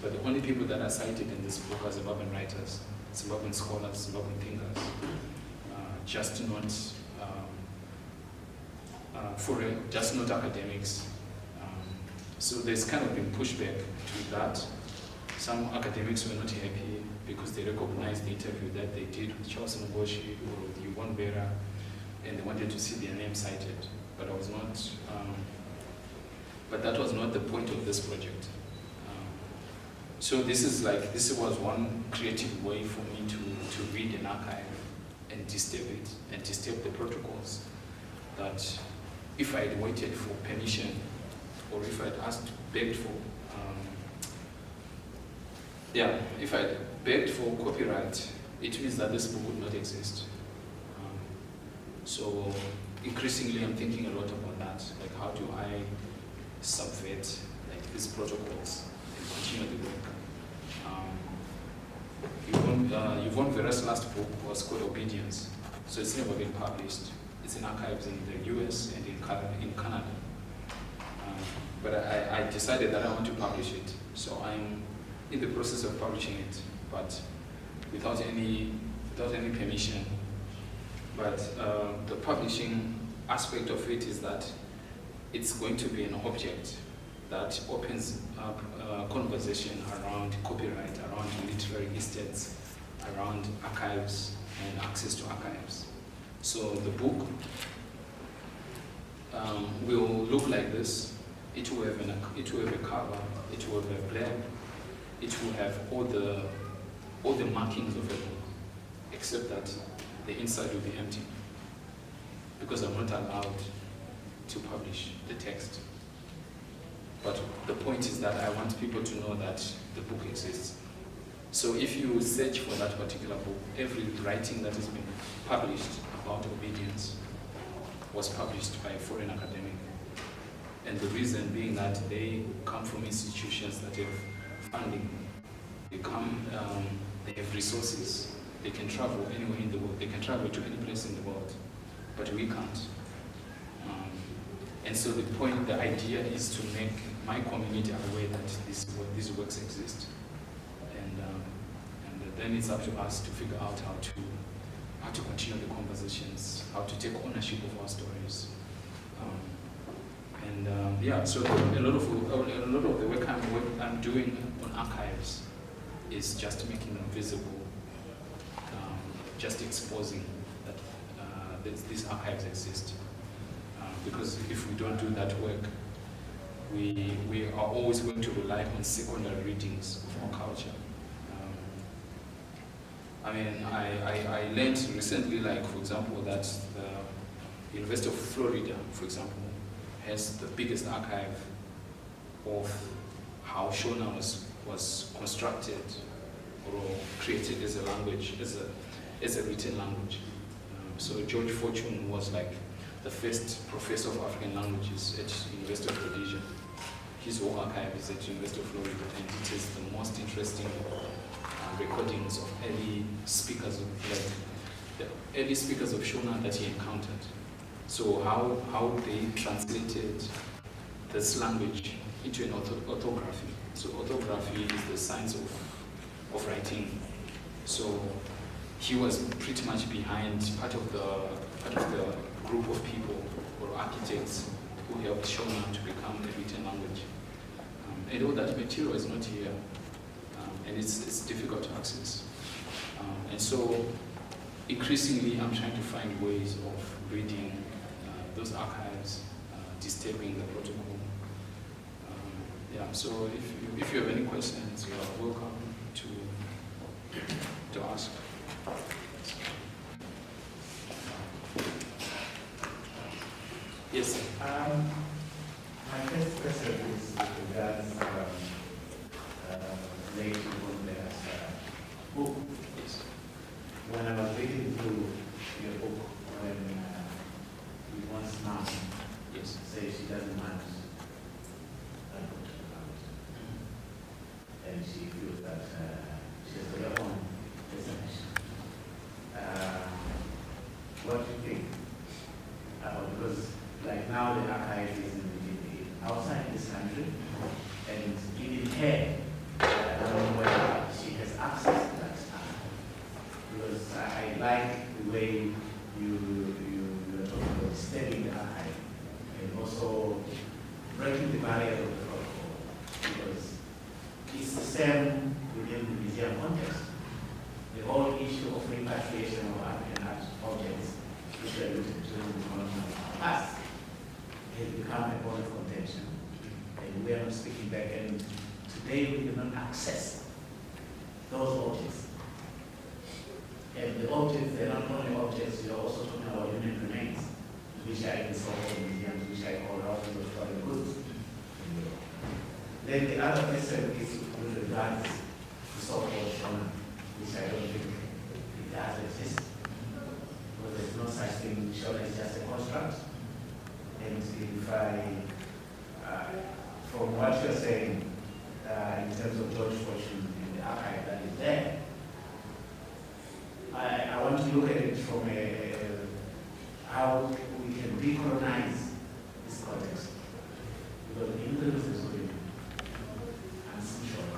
But the only people that are cited in this book are Zimbabwean writers, Zimbabwean scholars, Zimbabwean thinkers, just not academics. So there's kind of been pushback to that. Some academics were not happy because they recognized the interview that they did with Charles Ngoshi or with Yvonne Vera, and they wanted to see their name cited. But I was not. But that was not the point of this project. So this was one creative way for me to read an archive and disturb it, and disturb the protocols. That if I had waited for permission, or if I had begged for, if I had begged for copyright, it means that this book would not exist. So increasingly, I'm thinking a lot about that. Like, how do I subvert these protocols and continue the work? Yvonne Vera's last book was called Obedience, so it's never been published. It's in archives in the US and in Canada. But I decided that I want to publish it, so I'm in the process of publishing it, but without any permission. But the publishing aspect of it is that it's going to be an object that opens up conversation around copyright, around literary estates, around archives and access to archives. So the book will look like this. It will have a cover. It will have a blurb. It will have all the markings of a book, except that the inside will be empty, because I'm not allowed to publish the text. But the point is that I want people to know that the book exists. So if you search for that particular book, every writing that has been published about obedience was published by a foreign academic. And the reason being that they come from institutions that have funding. They have resources. They can travel anywhere in the world. They can travel to any place in the world, but we can't. And so the idea is to make my community aware that these works exist. And then it's up to us to figure out how to continue the conversations, how to take ownership of our stories. So a lot of the work I'm doing on archives is just making them visible, just exposing that these archives exist. Because if we don't do that work, we are always going to rely on secondary readings of our culture. I learned recently, for example, that the University of Florida, for example, has the biggest archive of how Shona was constructed or created as a language, as a written language. So George Fortune was the first professor of African languages at University of Rhodesia. His whole archive is at University of Florida, and it is the most interesting recordings of early speakers of Shona that he encountered. So how they translated this language into an orthography. So orthography is the science of writing. So he was pretty much behind part of the group of people or architects who helped Shona to become a written language. And all that material is not here, and it's difficult to access. And so increasingly I'm trying to find ways of reading those archives, disturbing the protocol. So if you have any questions, you are welcome to ask. Yes, sir. My first question is with regards late Bunde's book. Yes. When I was reading through your book, when one's mom Yes. says she doesn't want a book to come out, and she feels that she has got her own destination. What do you think? Because now the archive is outside this country, and even her, I don't know whether she has access to that stuff. Because I like the way you're talking about disturbing the archive and also breaking the barrier of the protocol. Because it's the same within the museum context. The whole issue of repatriation of African objects, which we are looking to in the colonial past, has become a point of contention. And we are not speaking back, and today we cannot access those objects. And the objects, they're not only objects, we are also talking about human remains, which are in so-called museums, which I call houses of foreign goods. Then the other question is with regards to so-called Shona, which I don't think it does exist. Because there's no such thing, Shona is just a construct. And if from what you're saying, in terms of George Fortune and the archive that is there, I want to look at it from how we can recolonize this context. Because the influence is going and some shock.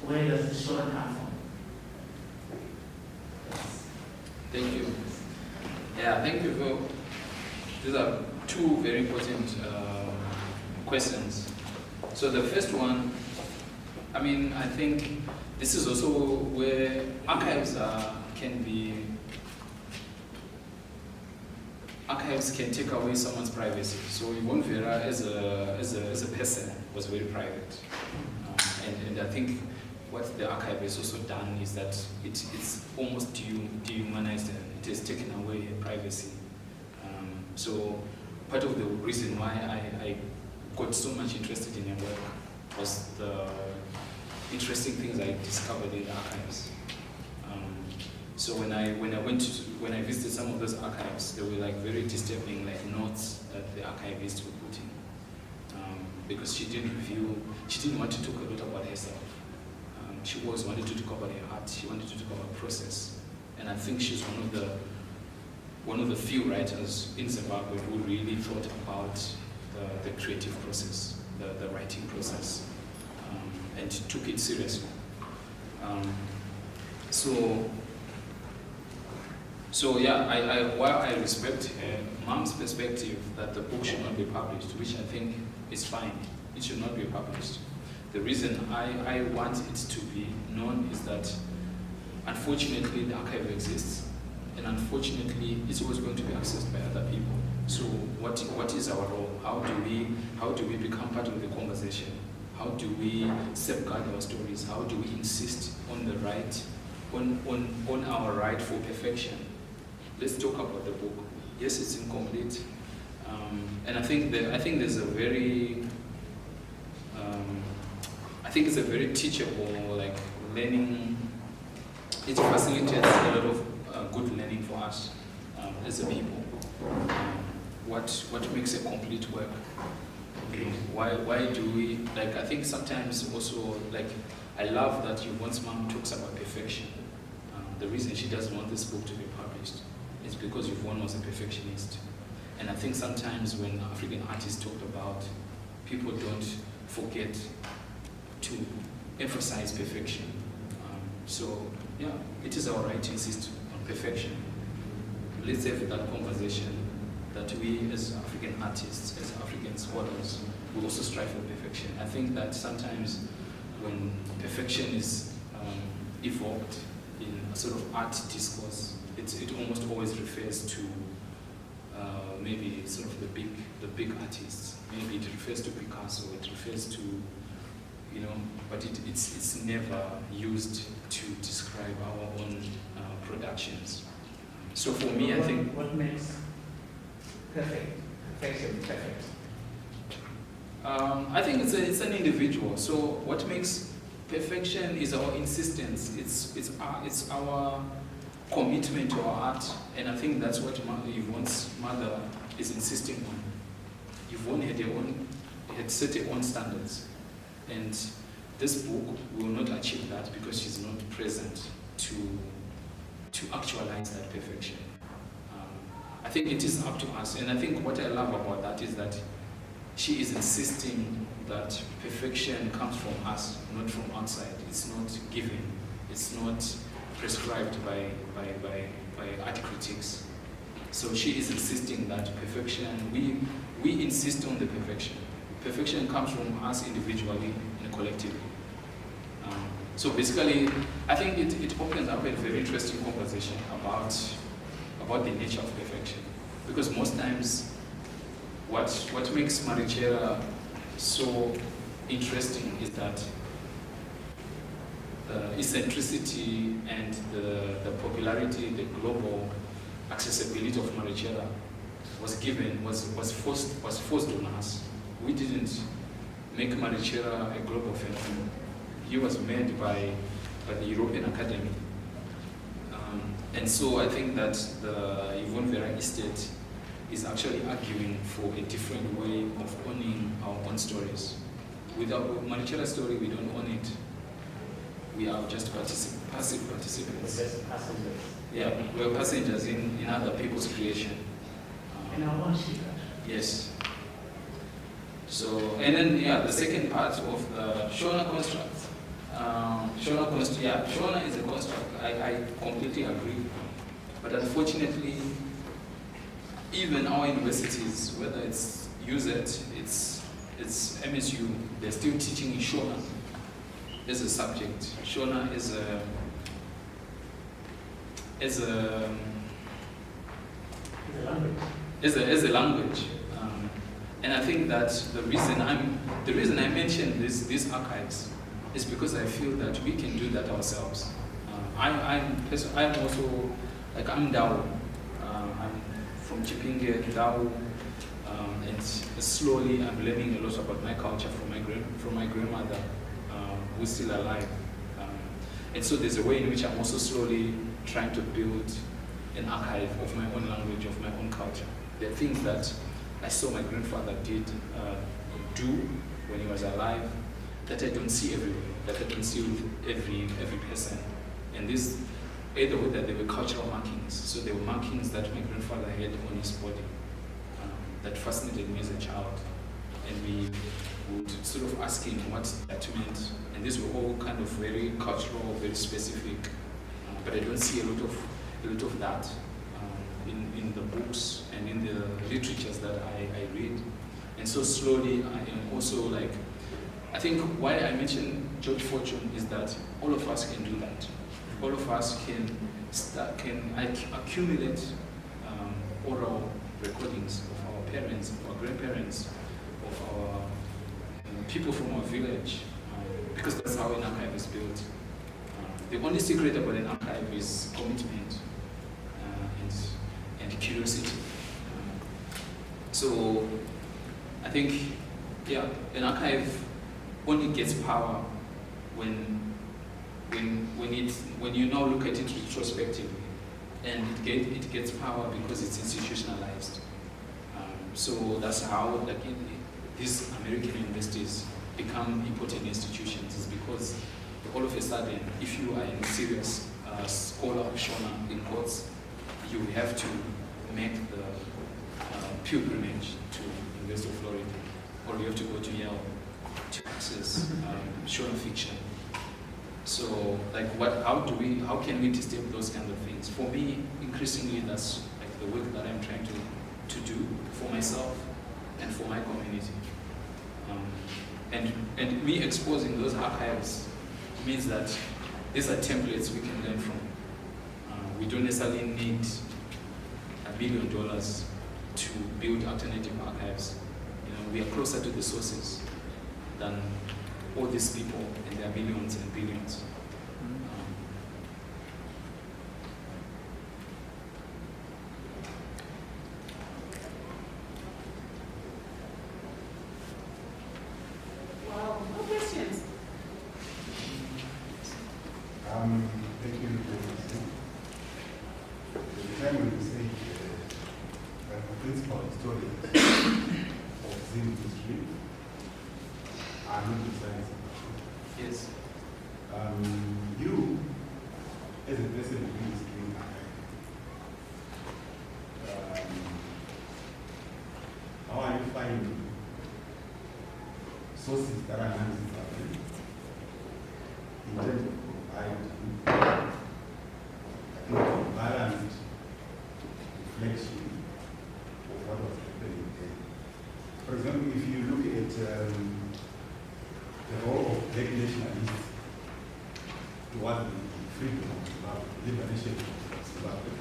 Where does the shore come from? Thank you. Yeah, thank you for. These are two very important questions. So the first one, I think this is also where archives can take away someone's privacy. So Yvonne Vera, as a person, was very private, and I think what the archive has also done is that it's almost dehumanized and it has taken away privacy. So part of the reason why I got so much interested in her work was the interesting things I discovered in the archives. So when I visited some of those archives, they were like very disturbing, like notes that the archivist would put in, because she didn't want to talk a lot about herself. She always wanted to talk about her art. She wanted to talk about process, and I think she's one of the few writers in Zimbabwe who really thought about the creative process, the writing process, and took it seriously. So yeah, while I respect her mom's perspective that the book should not be published, which I think is fine, it should not be published. The reason I want it to be known is that unfortunately the archive exists, and unfortunately it's always going to be accessed by other people. So what is our role? How do we become part of the conversation? How do we safeguard our stories? How do we insist on the right, on our right for perfection? Let's talk about the book. Yes, it's incomplete, and I think there's a very, I think it's a very teachable, like, learning. It facilitates a lot of good learning for us as a people. What makes a complete work? Why do we, like, I think sometimes also, like, I love that Yvonne's mom talks about perfection. The reason she doesn't want this book to be published is because Yvonne was a perfectionist. And I think sometimes when African artists talk about, people don't forget to emphasize perfection. So yeah, it is our right to insist on perfection. Let's have that conversation that we as African artists, as African scholars, we also strive for perfection. I think that sometimes when perfection is evoked in a sort of art discourse, it almost always refers to maybe sort of the big artists. Maybe it refers to Picasso, it refers to, you know, but it's never used to describe our own productions. So for me, I think... What makes perfection perfect? I think it's an individual. So what makes perfection is our insistence. It's our commitment to our art, and I think that's what Yvonne's mother is insisting on. Yvonne had set her own standards, and this book will not achieve that because she's not present to actualize that perfection. I think it is up to us, and I think what I love about that is that she is insisting that perfection comes from us, not from outside. It's not given. It's not prescribed by art critics. So she is insisting that perfection, we insist on the perfection. Perfection comes from us individually and collectively. So basically, I think it opens up a very interesting conversation about the nature of perfection. Because most times, what makes Marichera so interesting is that the eccentricity and the popularity, the global accessibility of Marichera was forced on us. We didn't make Marichera a global phenomenon. He was made by the European Academy. And so I think that the Yvonne Vera estate is actually arguing for a different way of owning our own stories. Without Marichera's story, we don't own it. We are just passive participants. Just passengers. Yeah, we're passengers in other people's creation. In our own ship. Yes. So, and then, yeah, the second part of the Shona construct. Shona is a construct. I completely agree. But unfortunately, even our universities, whether it's UZ, it's MSU, they're still teaching in Shona as a subject. Shona is a language. And I think that the reason I mentioned these archives is because I feel that we can do that ourselves. I'm also, like, I'm Dao. I'm from Chipinge, Dao, and slowly I'm learning a lot about my culture from my grandmother, who's still alive. And so there's a way in which I'm also slowly trying to build an archive of my own language, of my own culture. There are things that I saw my grandfather do when he was alive that I don't see everywhere, that I don't see with every person. And this, either way, that they were cultural markings. So they were markings that my grandfather had on his body that fascinated me as a child. And we would sort of ask him what that meant. And these were all kind of very cultural, very specific. But I don't see a lot of that in the books and in the literatures that I read. And so slowly I am also like, I think why I mentioned George Fortune is that all of us can do that. All of us can accumulate oral recordings of our parents, of our grandparents, of our people from our village, because that's how an archive is built. The only secret about an archive is commitment and curiosity. So I think, yeah, an archive only gets power when you now look at it retrospectively, and it gets power because it's institutionalized. So that's how, like, these American universities become important institutions, is because all of a sudden, if you are a serious scholar of Shona in quotes, you have to make the pilgrimage to University of Florida, or you have to go to Yale to access Shona fiction. So, like, how can we disturb those kind of things? For me, increasingly, that's like the work that I'm trying to do for myself and for my community. And me exposing those archives means that these are templates we can learn from. We don't necessarily need $1 billion to build alternative archives. We are closer to the sources than all these people and their millions and billions. Wow, no questions. Thank you very much. The time when you say the principal historians of Zim history are not the science. Yes. You, as a person who is doing how are you finding sources that are non-Zimbabwean in terms of providing balanced reflection of what was happening there? For example, if you look at the role of black nationalists towards the freedom of Zimbabwe, liberation of Zimbabwe,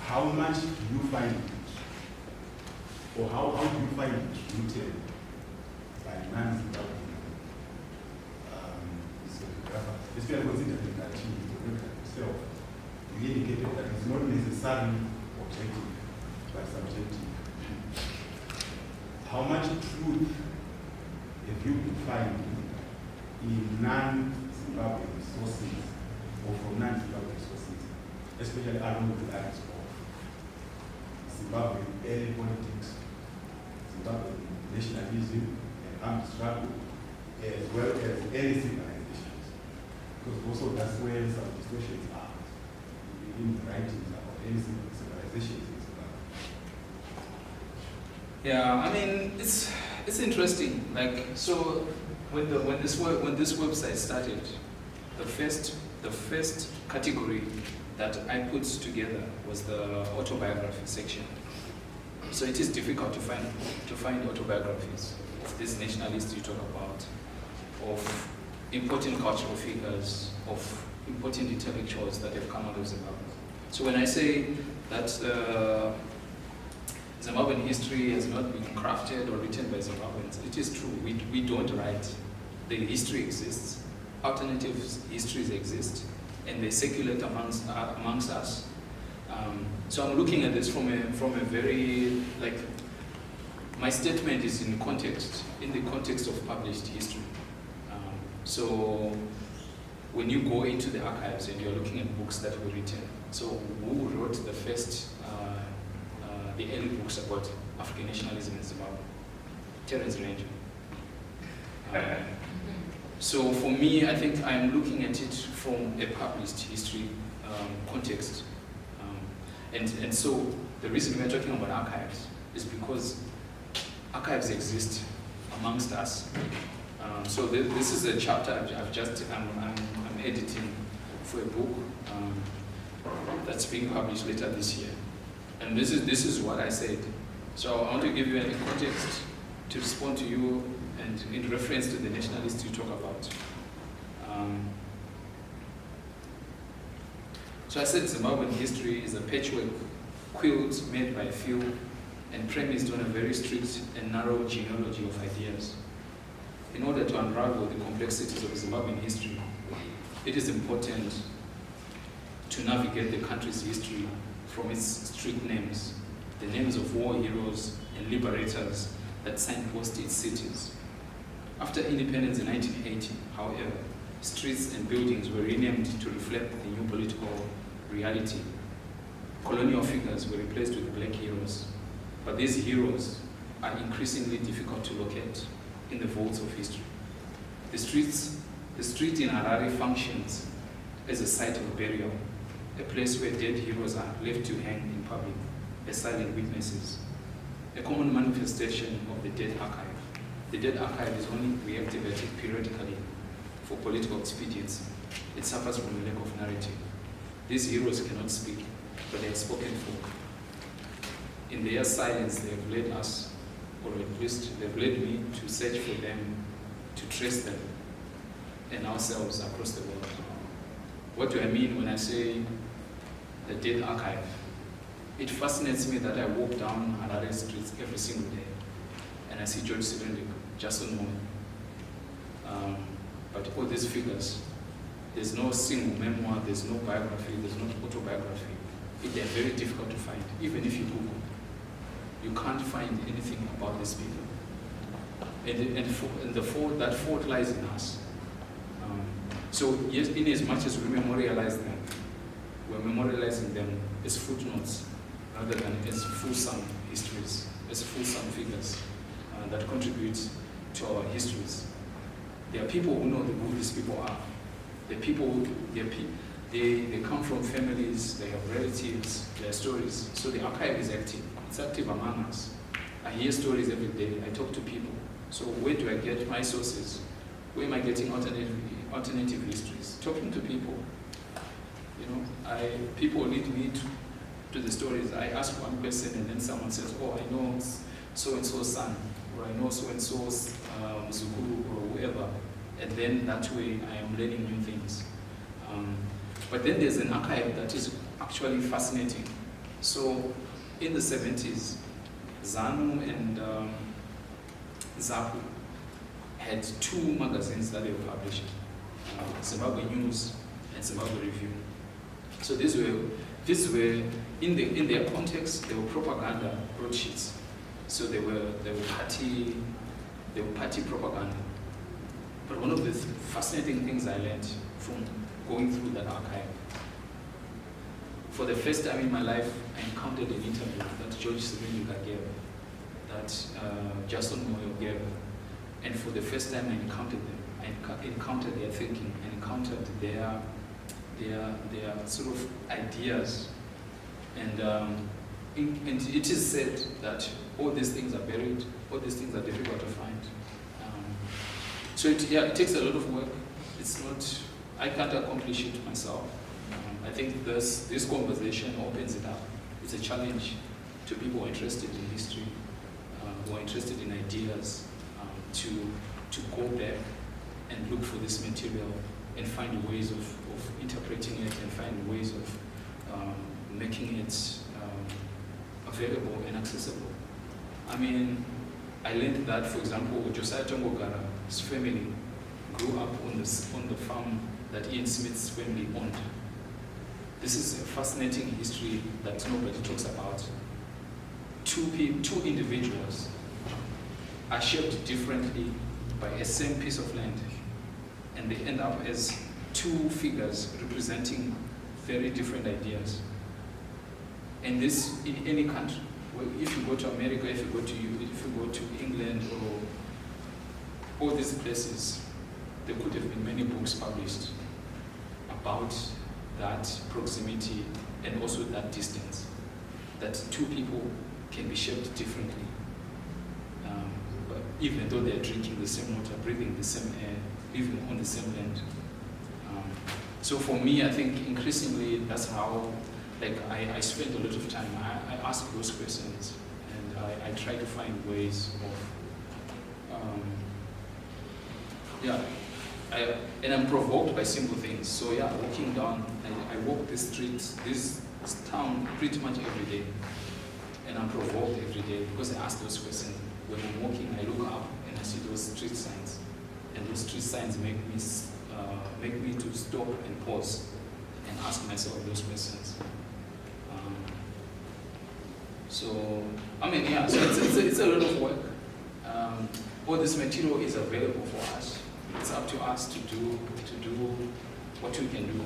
how much do you find it, or how do you find it rooted by non-Zimbabwean historiographers, especially considering that he himself indicated that it's not necessarily objective, but subjective. How much truth have you been finding in non-Zimbabwean sources, or from non-Zimbabwean sources, especially along the lines of Zimbabwean early politics, Zimbabwean nationalism and armed struggle, as well as early civilizations? Because also that's where some distortions are in the writings about early civilizations in Zimbabwe. Yeah, I mean, it's interesting. Like, so when this website started, the first category that I put together was the autobiography section. So it is difficult to find autobiographies of these nationalists you talk about, of important cultural figures, of important intellectuals that have come out of Zimbabwe. So when I say that Zimbabwean history has not been crafted or written by Zimbabweans, it is true. We don't write the history exists, alternative histories exist, and they circulate amongst us. So I'm looking at this from a very, like, my statement is in the context of published history. So when you go into the archives and you're looking at books that were written, so who wrote the first, the early books about African nationalism in Zimbabwe? Terence Ranger. So for me, I think I'm looking at it from a published history context. And so the reason we're talking about archives is because archives exist amongst us. So this is a chapter I'm editing for a book that's being published later this year. And this is what I said. So I want to give you a context to respond to you and in reference to the nationalists you talk about. So I said Zimbabwean history is a patchwork quilt made by few and premised on a very strict and narrow genealogy of ideas. In order to unravel the complexities of Zimbabwean history, it is important to navigate the country's history from its street names, the names of war heroes and liberators that signpost its cities. After independence in 1980, however, streets and buildings were renamed to reflect the new political reality. Colonial figures were replaced with black heroes, but these heroes are increasingly difficult to locate in the vaults of history. The street in Harare functions as a site of burial, a place where dead heroes are left to hang in public as silent witnesses, a common manifestation of the dead archive. The dead archive is only reactivated periodically for political expediency. It suffers from a lack of narrative. These heroes cannot speak, but they are spoken for. In their silence, they have led us, or at least they've led me to search for them, to trace them, and ourselves across the world. What do I mean when I say the dead archive? It fascinates me that I walk down Harare streets every single day, and I see George Sirendik, Jason Moore. But all these figures, there's no single memoir, there's no biography, there's no autobiography. They're very difficult to find, even if you Google. You can't find anything about these people. And that fault lies in us. So yes, in as much as we memorialize them, we're memorializing them as footnotes rather than as fulsome histories, as fulsome figures that contribute to our histories. There are people who know who these people are. The people, they come from families, they have relatives, their stories. So the archive is active. It's active among us. I hear stories every day. I talk to people. So where do I get my sources? Where am I getting alternative histories? Talking to people. You know, people lead me to the stories. I ask one question and then someone says, oh, I know so-and-so's son, or I know so-and-so's Mzukuru, or whoever. And then that way I am learning new things. But then there's an archive that is actually fascinating. So in the 70s, ZANU and ZAPU had two magazines that they were publishing, Zimbabwe News and Zimbabwe Review. So these were in their context, they were propaganda broadsheets. So they were party propaganda. But one of the fascinating things I learned from going through that archive, for the first time in my life, I encountered an interview that George Sirendik gave, that Jason Moyo gave. And for the first time I encountered them. I encountered their thinking, I encountered their sort of ideas. And it is said that all these things are buried, all these things are difficult to find. So it takes a lot of work. It's not, I can't accomplish it myself. I think this conversation opens it up. It's a challenge to people who are interested in history, who are interested in ideas, to go back and look for this material and find ways of interpreting it and find ways of making it available and accessible. I mean, I learned that, for example, Josiah Tongogara's family grew up on the farm that Ian Smith's family owned. This is a fascinating history that nobody talks about. Two individuals are shaped differently by a same piece of land, and they end up as two figures representing very different ideas. And this in any country. If you go to America, if you go to England, or all these places, there could have been many books published about that proximity and also that distance, that two people can be shaped differently, but even though they're drinking the same water, breathing the same air, living on the same land. So for me, I think increasingly that's how, I spend a lot of time, I ask those questions, and I try to find ways of, and I'm provoked by simple things. So walking down, I walk the streets, this town pretty much every day, and I'm provoked every day because I ask those questions. When I'm walking, I look up and I see those street signs, and those street signs make me to stop and pause and ask myself those questions. So it's a lot of work. All this material is available for us. It's up to us to do what we can do,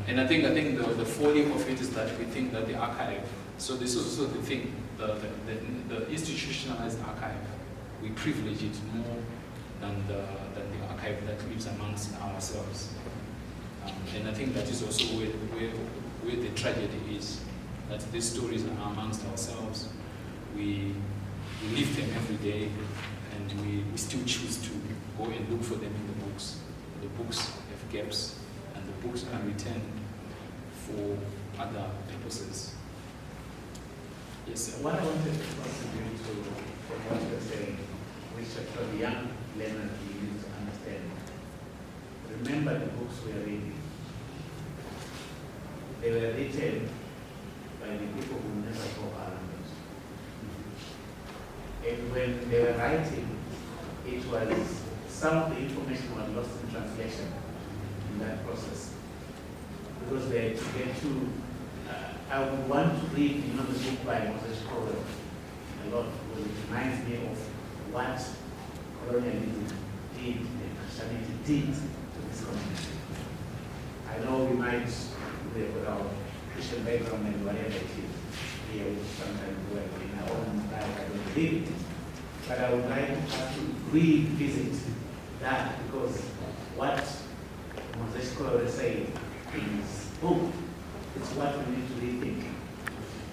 and I think the folly of it is that we think that the archive. So this is also the thing, the institutionalized archive. We privilege it more than the archive that lives amongst ourselves, and I think that is also where the tragedy is. That these stories are amongst ourselves. We live them every day. And we still choose to go and look for them in the books. The books have gaps, and the books are returned for other purposes. Yes, sir. What I wanted to contribute to what you're saying, which for the young learners we need to understand. Remember the books we are reading. They were written by the people who never spoke our language. And when they were writing, it was, some of the information was lost in translation in that process. Because they had to get to, I would want to read, the book by Moses Crowell a lot, because it reminds me of what colonialism did and Christianity did to this community. I know we might, with our Christian background and whatever it is, here we sometimes work in our own life, I don't believe it. But I would like us to revisit that, because what Moses Crowell said in his book, it's what we need to rethink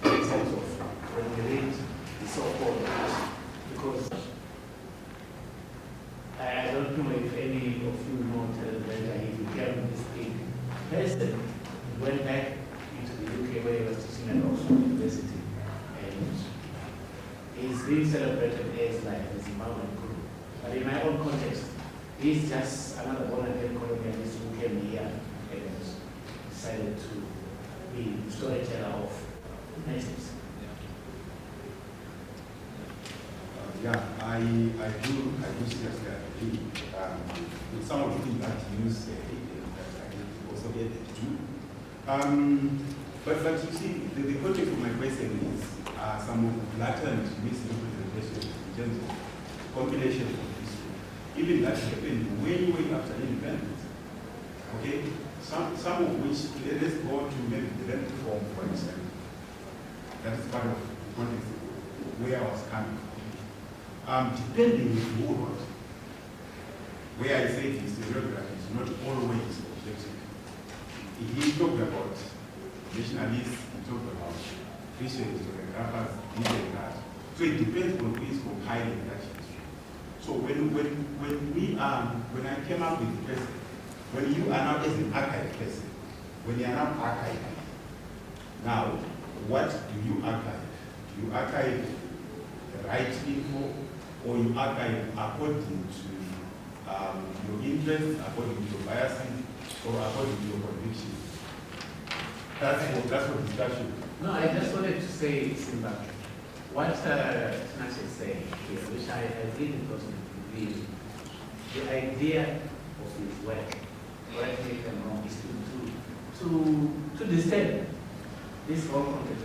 in terms of when we read the so-called, because I don't know if any of you know that he became this big person. He went back into the UK where he was teaching at Oxford University, and he's being celebrated as like the Zimbabwean guru. But in my own context, he's just another born-again colonialist who came here and decided to be the storyteller of natives. I do seriously agree with some of the things that you say, that I also get it too. But you see, the context of my question is some of the blatant misrepresentation in terms of compilation of history. Even that happened way after independence. Okay? Some of which, let's go to maybe the rent reform, for example. That is part of the context where I was coming from. Depending on the word, where I say historiography is not always objective. He talked about nationalists, he talked about Christian historiographers, this and that. So it depends on who is compiling that history. So when I came up with the person, when you are now as an archive person, when you are now archiving, now what do you archive? Do you archive the right info, or you archive according to your interests, according to your biases, or according to your convictions? That's what discussion. No, I just wanted to say, Simba, what Tinashe is saying here, which I really got to the idea of his work, correct me if I'm wrong, is to distill this whole context.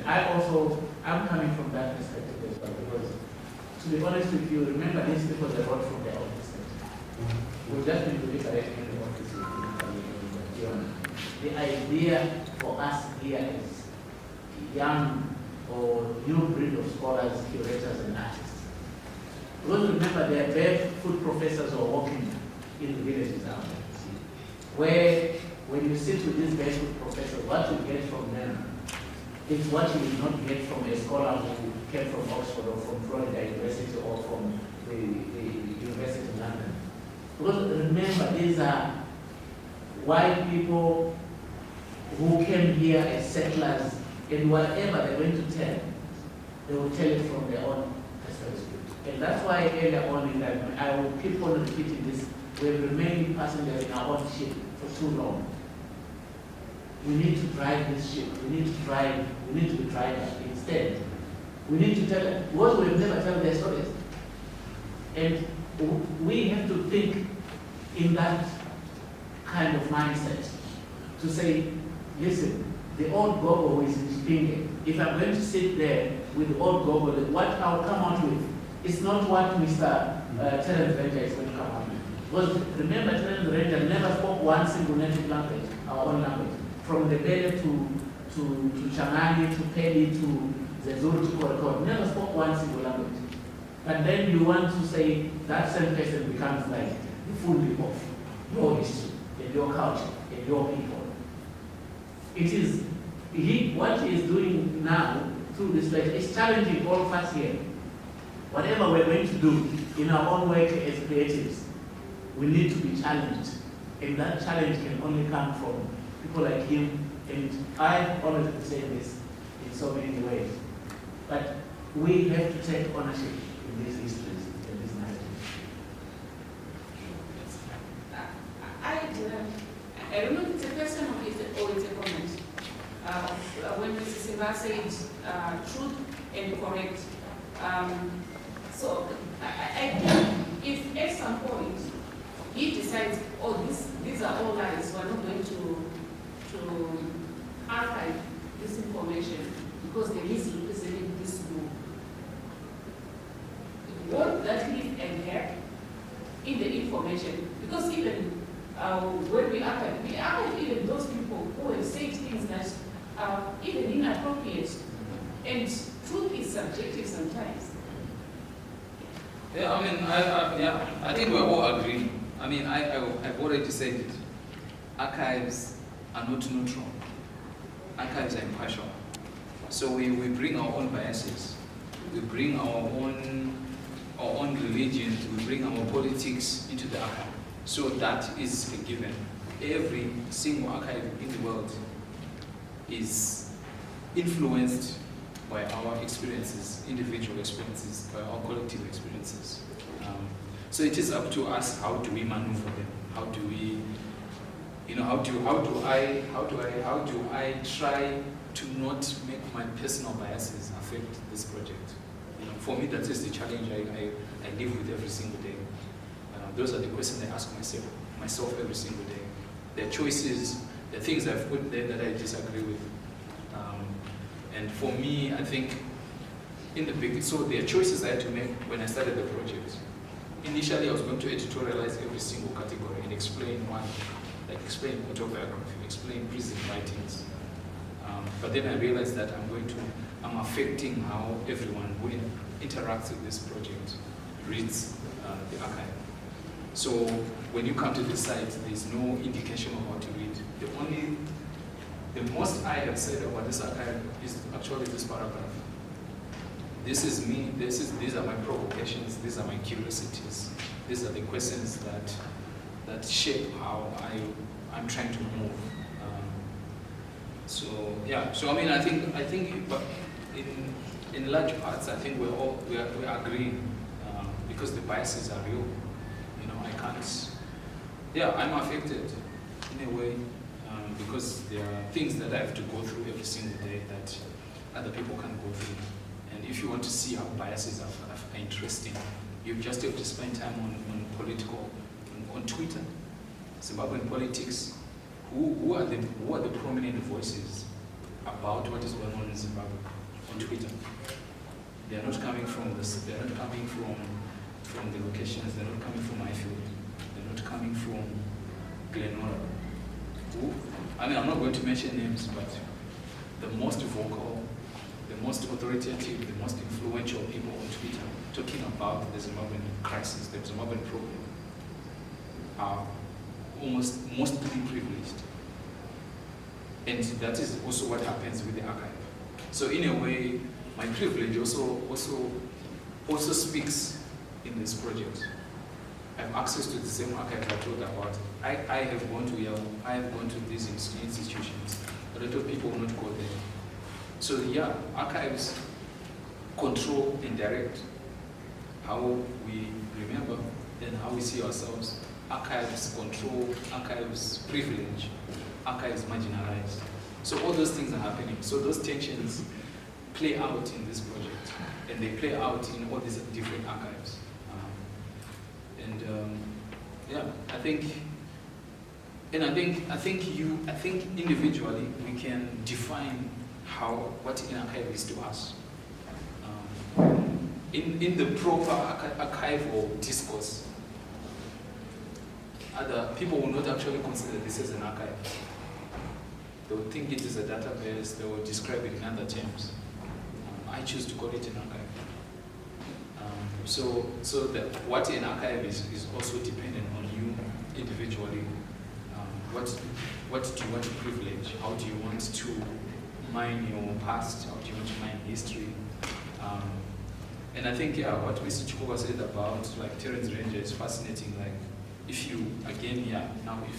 I'm coming from that perspective as well, because to be honest with you, remember these people they wrote from their own perspective. We've just been deliberating in the office with the idea for us here is young or new breed of scholars, curators, and artists. Because remember, there are barefoot professors who are walking in the villages out there. Where, when you sit with these barefoot professors, what you get from them is what you will not get from a scholar who came from Oxford or from Florida University or from the University of London. Because remember, these are white people who came here as settlers, and whatever they're going to tell, they will tell it from their own perspective. And that's why earlier on in that, I will keep on repeating this, we've remained passengers in our own ship for too long. We need to drive this ship, we need to be drivers. Instead, we need to tell them what we've never told their stories. And we have to think in that kind of mindset to say, listen, the old gogo is speaking. If I'm going to sit there with the old gogo, what I'll come out with is not what Mr. Terence Ranger is going to come out with. Because remember, Terence Ranger never spoke one single native language, our own language. From the Bele to Changani, to Pedi, to Zezuru, to Korokor, never spoke one single language. But then you want to say that same person becomes like the full of your history, and your culture, and your people. It is, what he is doing now through this lecture is challenging all of us here. Whatever we're going to do in our own work as creatives, we need to be challenged. And that challenge can only come from people like him. And I've always been saying this in so many ways. But we have to take ownership in these histories and these narratives. I don't know if it's a question or it's a comment. When Mrs. Siva said truth and correct. So I think if at some point he decides, oh, these are all lies, we're not going to archive this information because there is representing this group, won't that leave a gap in the information? Because even when we archive even those people who have said things that are even inappropriate, and truth is subjective sometimes. Yeah, I mean, I think we all agree. I mean, I've already said it. Archives are not neutral. Archives are impartial. So we bring our own biases. We bring our own religion. We bring our politics into the archive. So that is a given. Every single archive in the world is influenced by our experiences, individual experiences, by our collective experiences. So it is up to us, how do we maneuver them? How do we, how do I try to not make my personal biases affect this project? For me, that is the challenge I live with every single day. Those are the questions I ask myself every single day. There are choices, there are things I've put there that I disagree with. And for me, I think in the beginning, so there are choices I had to make when I started the project. Initially, I was going to editorialize every single category and explain one, like explain autobiography, explain prison writings. But then I realized that I'm affecting how everyone who interacts with this project reads the archive. So when you come to the site, there's no indication of how to read. The most I have said about this archive is actually this paragraph. This is me, these are my provocations, these are my curiosities, these are the questions that shape how I'm trying to move. So I mean, I think, but in large parts, I think we are agreeing because the biases are real. I'm affected in a way because there are things that I have to go through every single day that other people can't go through. And if you want to see how biases are interesting, You just have to spend time on political, on Twitter, Zimbabwean politics. Who are the prominent voices about what is going on in Zimbabwe on Twitter? They are not coming from this. They are not coming from the locations. They are not coming from Highfield. They are not coming from Glenora. I'm not going to mention names, but the most vocal, the most authoritative, the most influential people on Twitter talking about the Zimbabwean crisis, the Zimbabwean problem, are mostly privileged. And that is also what happens with the archive. So in a way, my privilege also speaks in this project. I have access to the same archive I told about. I have gone to Yale, I have gone to these institutions. A lot of people will not go there. So yeah, archives control and direct how we remember and how we see ourselves. Archives control, archives privilege, archives marginalized. So all those things are happening. So those tensions play out in this project, and they play out in all these different archives. I think individually we can define what an archive is to us. In the proper archival discourse, other people will not actually consider this as an archive. They will think it is a database. They will describe it in other terms. I choose to call it an archive. So that what an archive is also dependent on you individually. What do you want to privilege? How do you want to mine your past? How do you want to mine history? And I think what Mr. Chukova said about like Terence Ranger is fascinating. Like if you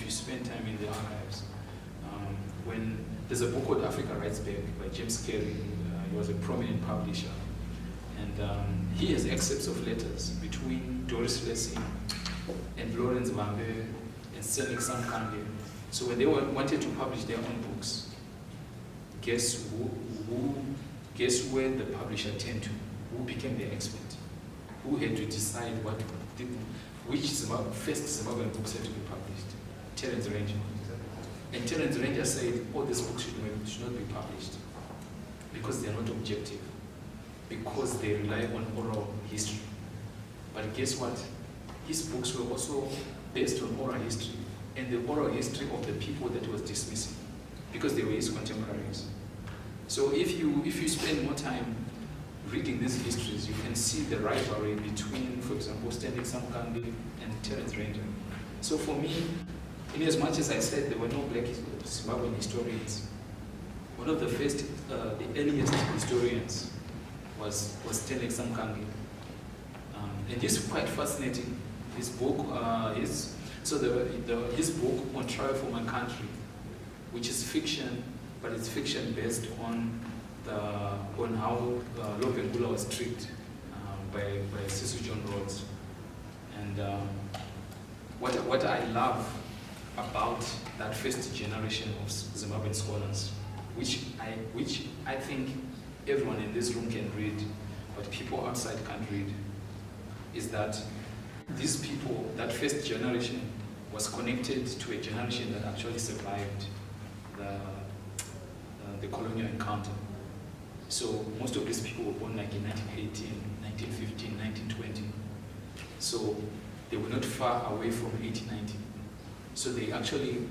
spend time in the archives, when there's a book called Africa Writes Back by James Carey. He was a prominent publisher, and he has excerpts of letters between Doris Lessing and Lawrence Vambe and Selik Samkange. So when they wanted to publish their own books, guess where the publisher turned to? Who became their expert? Who had to decide which first Zimbabwean books had to be published? Terence Ranger. And Terence Ranger said, all these books should not be published because they are not objective, because they rely on oral history. But guess what? His books were also based on oral history, and the oral history of the people that he was dismissing, because they were his contemporaries. So if you spend more time reading these histories, you can see the rivalry between, for example, Stanley Samkange and Terence Ranger. So for me, in as much as I said there were no black Zimbabwean historians, one of the first, the earliest historians was Stanley Samkange. And this is quite fascinating. His book, his book On Trial for My Country, which is fiction, but it's fiction based on how Lopengula was tricked by Sisu John Rhodes. And what I love about that first generation of Zimbabwean scholars, which I think everyone in this room can read, but people outside can't read, is that these people, that first generation, was connected to a generation that actually survived the colonial encounter. So most of these people were born like in 1918, 1915, 1920. So they were not far away from 1890. So they actually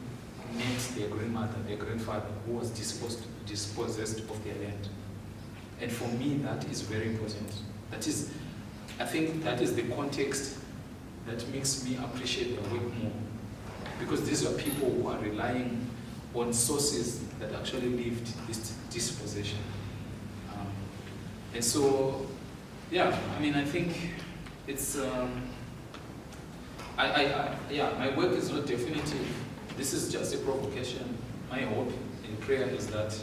met their grandmother, their grandfather, who was dispossessed of their land. And for me, that is very important. I think that is the context that makes me appreciate their work more. Because these are people who are relying on sources that actually lived this dispossession. And so, I think it's, my work is not definitive. This is just a provocation. My hope and prayer is that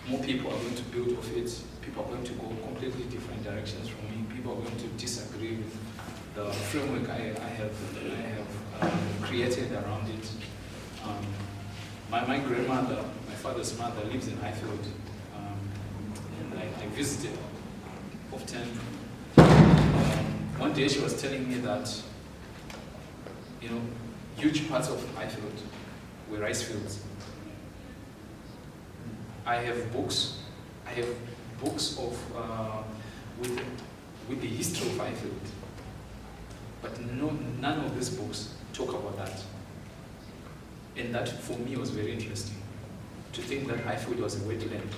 more people are going to build off it. People are going to go completely different directions from me. People are going to disagree with the framework I have created around it. My grandmother, my father's mother, lives in Highfield, and I visited often. one day she was telling me that, you know, huge parts of Highfield were rice fields. I have books of with the history of Highfield, but none of these books talk about that. And that for me was very interesting, to think that Highfield was a wetland,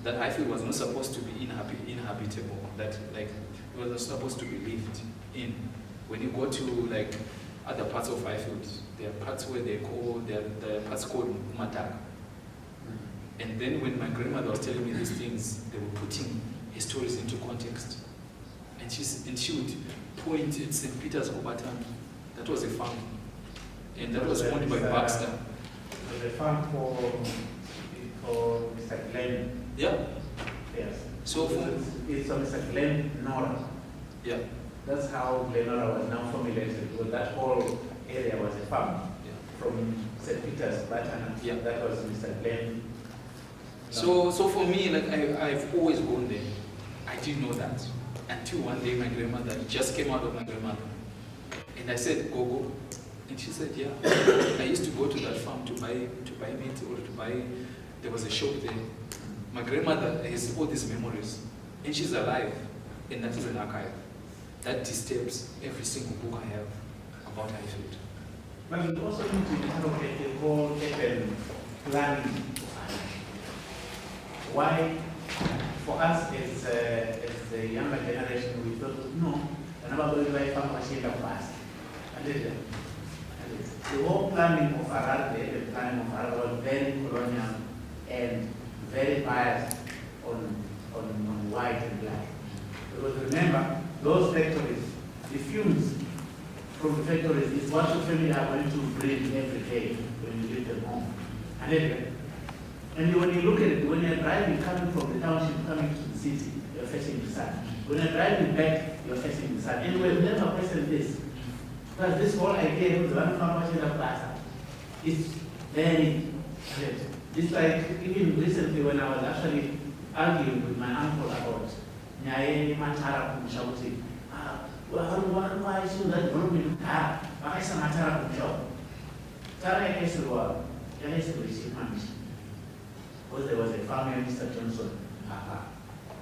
that Highfield was not supposed to be inhabitable, that like it was not supposed to be lived in. When you go to like other parts of Highfield, there are parts where there are parts called Mataka. And then when my grandmother was telling me these things, they were putting her stories into context. And she would point at St. Peter's Oberton. That was a farm. And that was owned by Baxter. The farm for Mr. Glenn. Yeah. Yes. So it's for Mr. Glenn Nora. Yeah. That's how Glenora was now formulated, because that whole area was a farm. Yeah. From St. Peter's Oberton. Yeah. That was Mr. Glenn. So for me, like I've always gone there. I didn't know that until one day my grandmother, it just came out of my grandmother, and I said, go, and she said, yeah. I used to go to that farm to buy meat or to buy. There was a shop there. My grandmother has all these memories, and she's alive, and that is an archive that disturbs every single book I have about Highfield. But we also need to interrogate the whole urban planning. Why, for us as the younger generation, we thought, no, another going to buy farm machine fast. And the whole planning of Harare, the planning of Harare was very colonial and very biased on white and black. Because remember, those factories, the fumes from the factories is what your family are going to breathe every day when you leave them home. And when you look at it, when you're driving, coming from the township, coming to the city, you're facing the sun. When you're driving back, you're facing the sun. And we've never questioned this. Because this whole idea of the one farmers in the plaza is very, it's like even recently when I was actually arguing with my uncle about Nyaye Matara Kumshauti. Why is that development? I said Matara Kumshau. Tara Kesua, because there was a farmer, Mr. Johnson.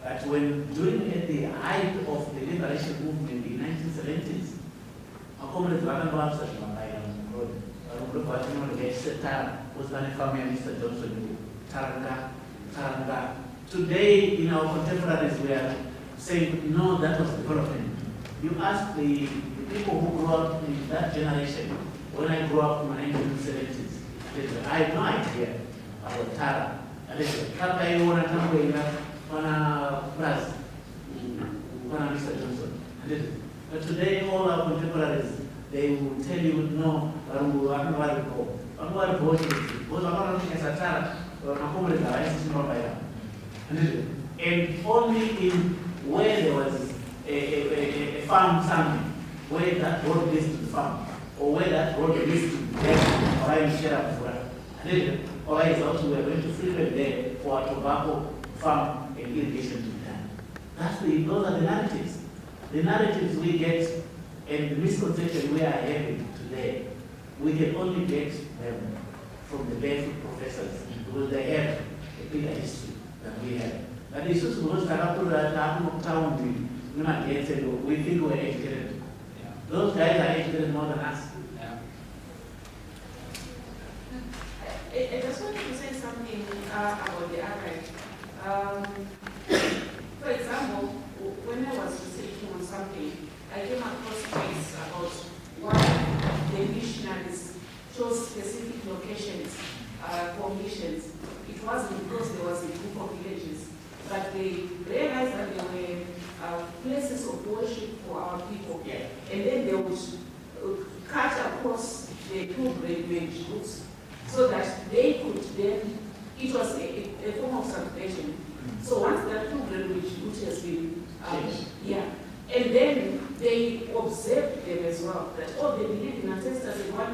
That when during at the height of the liberation movement in the 1970s, a communist was a farmer, Mr. Johnson, Taranga. Today, in our contemporaries, we are saying, no, that was development. You ask the people who grew up in that generation, when I grew up in the 1970s, I have no idea about Tara. Kaka you want to come away plus Mr. Johnson. But today all our contemporaries, they will tell you no, and only in where there was a farm somewhere, where that road leads to the farm, or where that road leads to the death, or I share up for it. Or is also we are going to frequent there for a tobacco farm and irrigation to be done. Those are the narratives. The narratives we get and the misconception we are having today, we can only get them from the barefoot professors because they have a bigger history than we have. But it's just because we think we're educated. Yeah. Those guys are educated more than us. Yeah. I just wanted to say something about the archive. For example, when I was researching on something, I came across things about why the missionaries chose specific locations for missions. It wasn't because there was a group of villages, but they realized that there were places of worship for our people. Yeah. And then they would cut across the two great routes, so that they could then, it was a form of salvation. So once that pilgrimage route has been, and then they observed them as well, that they believe in ancestors in one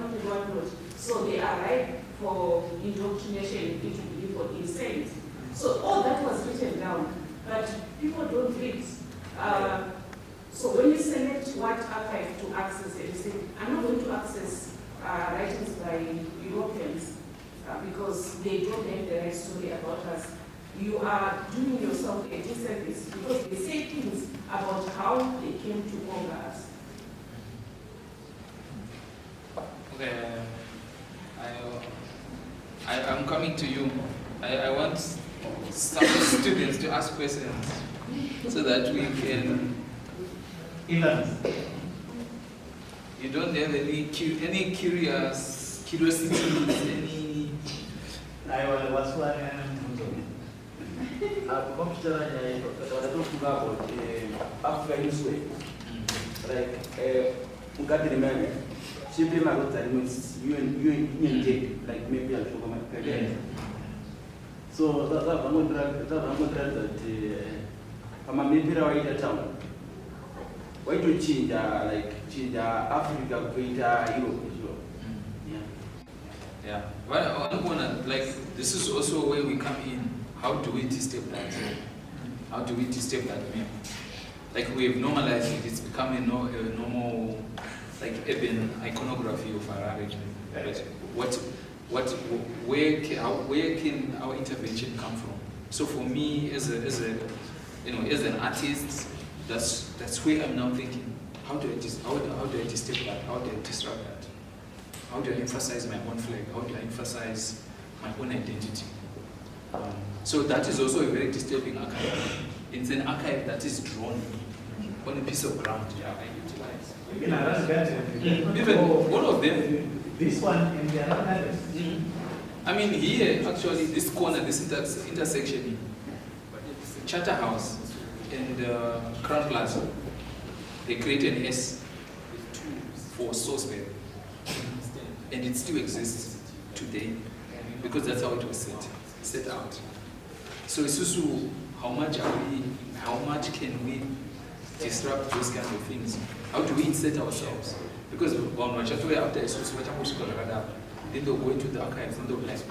road, so they are right for indoctrination into belief or insane. So all that was written down, but people don't read. So when you select what archive to access, you say, I'm not going to access writings by Europeans because they don't have the right story about us. You are doing yourself a disservice because they say things about how they came to conquer us. Okay, I'm coming to you. I want some students to ask questions so that we can. Evans. You don't have any curiosity, any. I was one. Africa this way. Like Mugati remember, she came out that you and Jake, like maybe I'll show my again. So that I'm going to tell that I'm a maybe right town. Why to change Africa, Greater Europe? Yeah. Well, I wanna like this is also where we come in. How do we disturb that? How do we disturb that meme? Like we have normalized it. It's becoming a normal, like urban iconography of Harare. But where can our intervention come from? So for me, as an artist, that's where I'm now thinking. How do I disturb that? How do I disrupt that? How do I emphasize my own flag? How do I emphasize my own identity? So that is also a very disturbing archive. It's an archive that is drawn on a piece of ground. Yeah, I utilize. Even all of them. This one and the other. I mean, here actually, this corner, this intersection, Charter House and Crown Plaza, they created an S for Sourcewell, and it still exists today because that's how it was set out. So Isusu, how much can we disrupt those kinds of things? How do we insert ourselves? Because after Isusu, then they'll go into the archives and they'll be like,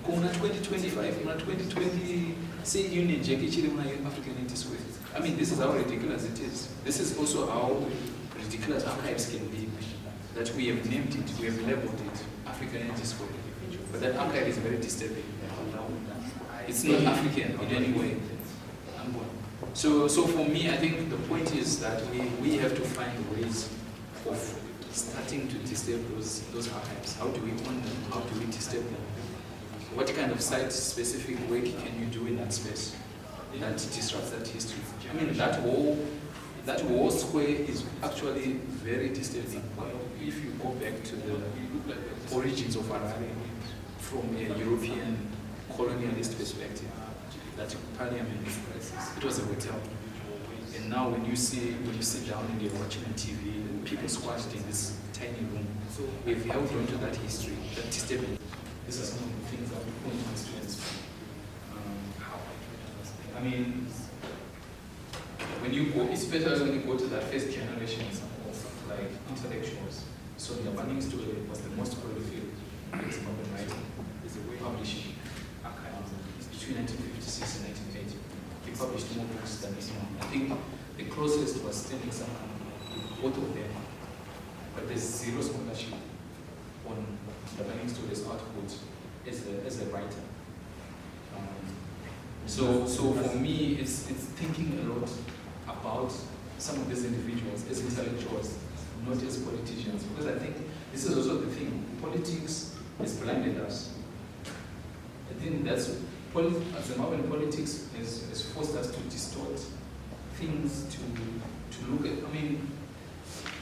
2025, 2020, say Union Jackie African Anti-Swift. I mean, this is how ridiculous it is. This is also how ridiculous archives can be. That we have named it, we have labeled it African Anti-Swift. But that archive is very disturbing. It's not African in any way. So for me, I think the point is that we have to find ways of starting to disturb those archives. How do we own them? How do we disturb them? What kind of site-specific work can you do in that space that disrupts that history? I mean, that whole square is actually very disturbing. If you go back to the origins of Harare from a European colonialist perspective, that parliament, it was a hotel. And now when you sit down and you're watching on TV, people squashed in this tiny room. So we've held on to that history, that disturbing. These are some of the things that we point to students. I mean, when you go, especially when you go to that first generation of like intellectuals. So the Banning story was the most prolific Zimbabwean writing, publishing between 1956 and 1980. He published more books than anyone. I think the closest was Standing Some both of them. But there's zero scholarship on the Banning story's output as a writer. So for me, it's thinking a lot about some of these individuals as intellectuals, not as politicians. Because I think this is also the thing. Politics has blinded us. I think that's Zimbabwean politics has forced us to distort things, to look at. I mean,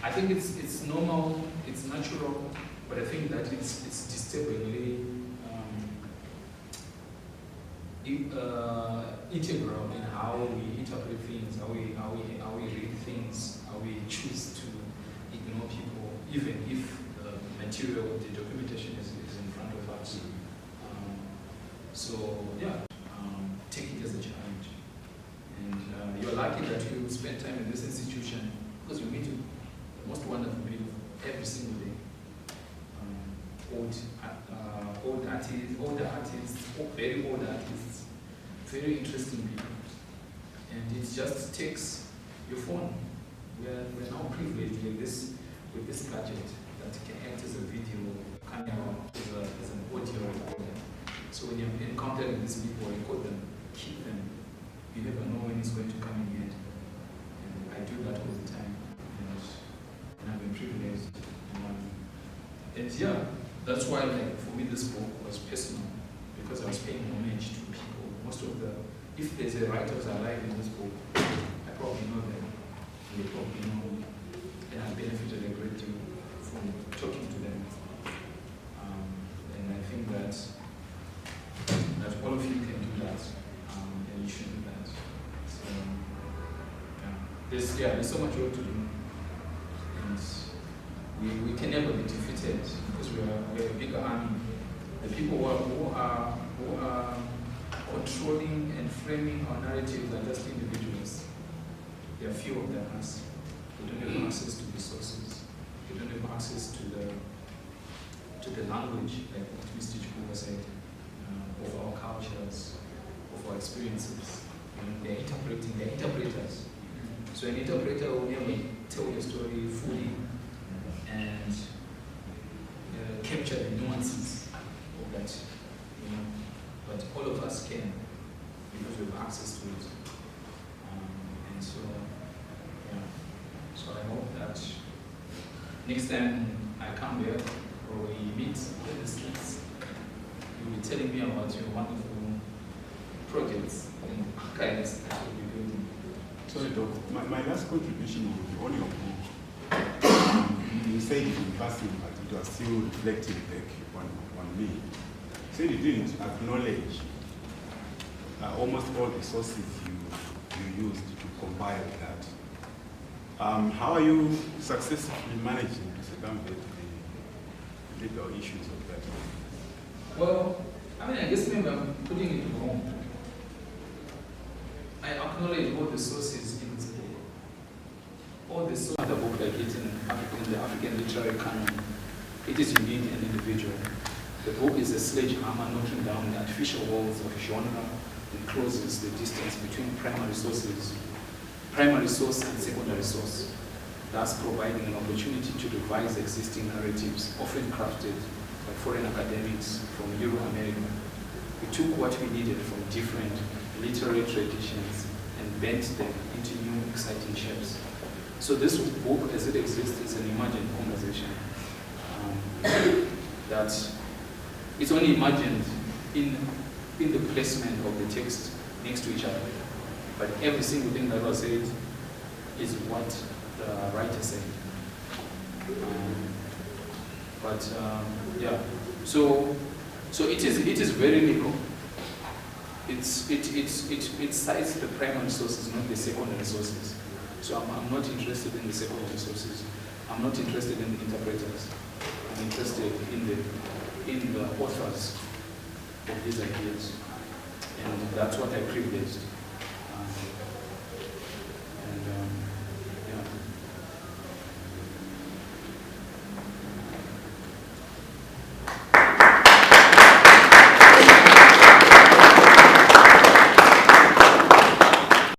I think it's normal, it's natural, but I think that it's disturbingly integral in how we interpret things, how we read things, how we choose to ignore people, even if the material, the documentation is in front of us. Take it as a challenge. And you're lucky that you spend time in this institution because you meet the most wonderful people every single day. Older artists, very old artists, very interesting people. And it just takes your phone we're now privileged with this gadget that can act as a video camera, as an audio recorder. So when you're encountering these people, record them, keep them. You never know when it's going to come in your head. And I do that all the time. And I've been privileged. And yeah, that's why, like, for me, this book was personal, because I was paying homage to people. Most of if there's a writers alive in this book, I probably know them. They probably know me. And I benefited a great deal from talking to them. And I think that all of you can do that, and you should do that. So, there's so much work to do. And we can never be defeated, because we are a bigger army. The people who are controlling and framing our narratives are just individuals. There are few of them. They don't have access to resources. They don't have access to the language, like what Mr. Chukwu said, of our cultures, of our experiences. They're interpreters. So an interpreter will never tell your story fully and capture the nuances of that, but all of us can, because we have access to it. And so, so I hope that next time I come here or we meet in the streets, you'll be telling me about your wonderful projects and archives that you'll be building. Sorry, Doc. My last contribution will be on your book. You said in passing, but it was still reflecting back on me. You said you didn't acknowledge almost all the sources you used to compile that. How are you successfully managing to circumvent the legal issues of that? Well, I guess maybe I'm putting it wrong. I acknowledge all the sources in this book. All the sources in the book, like it in the African literary canon, it is unique and individual. The book is a sledgehammer knocking down the artificial walls of genre and closes the distance between primary source and secondary source, thus providing an opportunity to revise existing narratives, often crafted by foreign academics from Euro-America. We took what we needed from different literary traditions and bent them into new, exciting shapes. So this book, as it exists, is an imagined conversation that is only imagined in the placement of the text next to each other. But every single thing that was said is what the writer said. So it is very liberal. It cites the primary sources, not the secondary sources. So I'm not interested in the secondary sources. I'm not interested in the interpreters. I'm interested in the authors of these ideas, and that's what I privileged.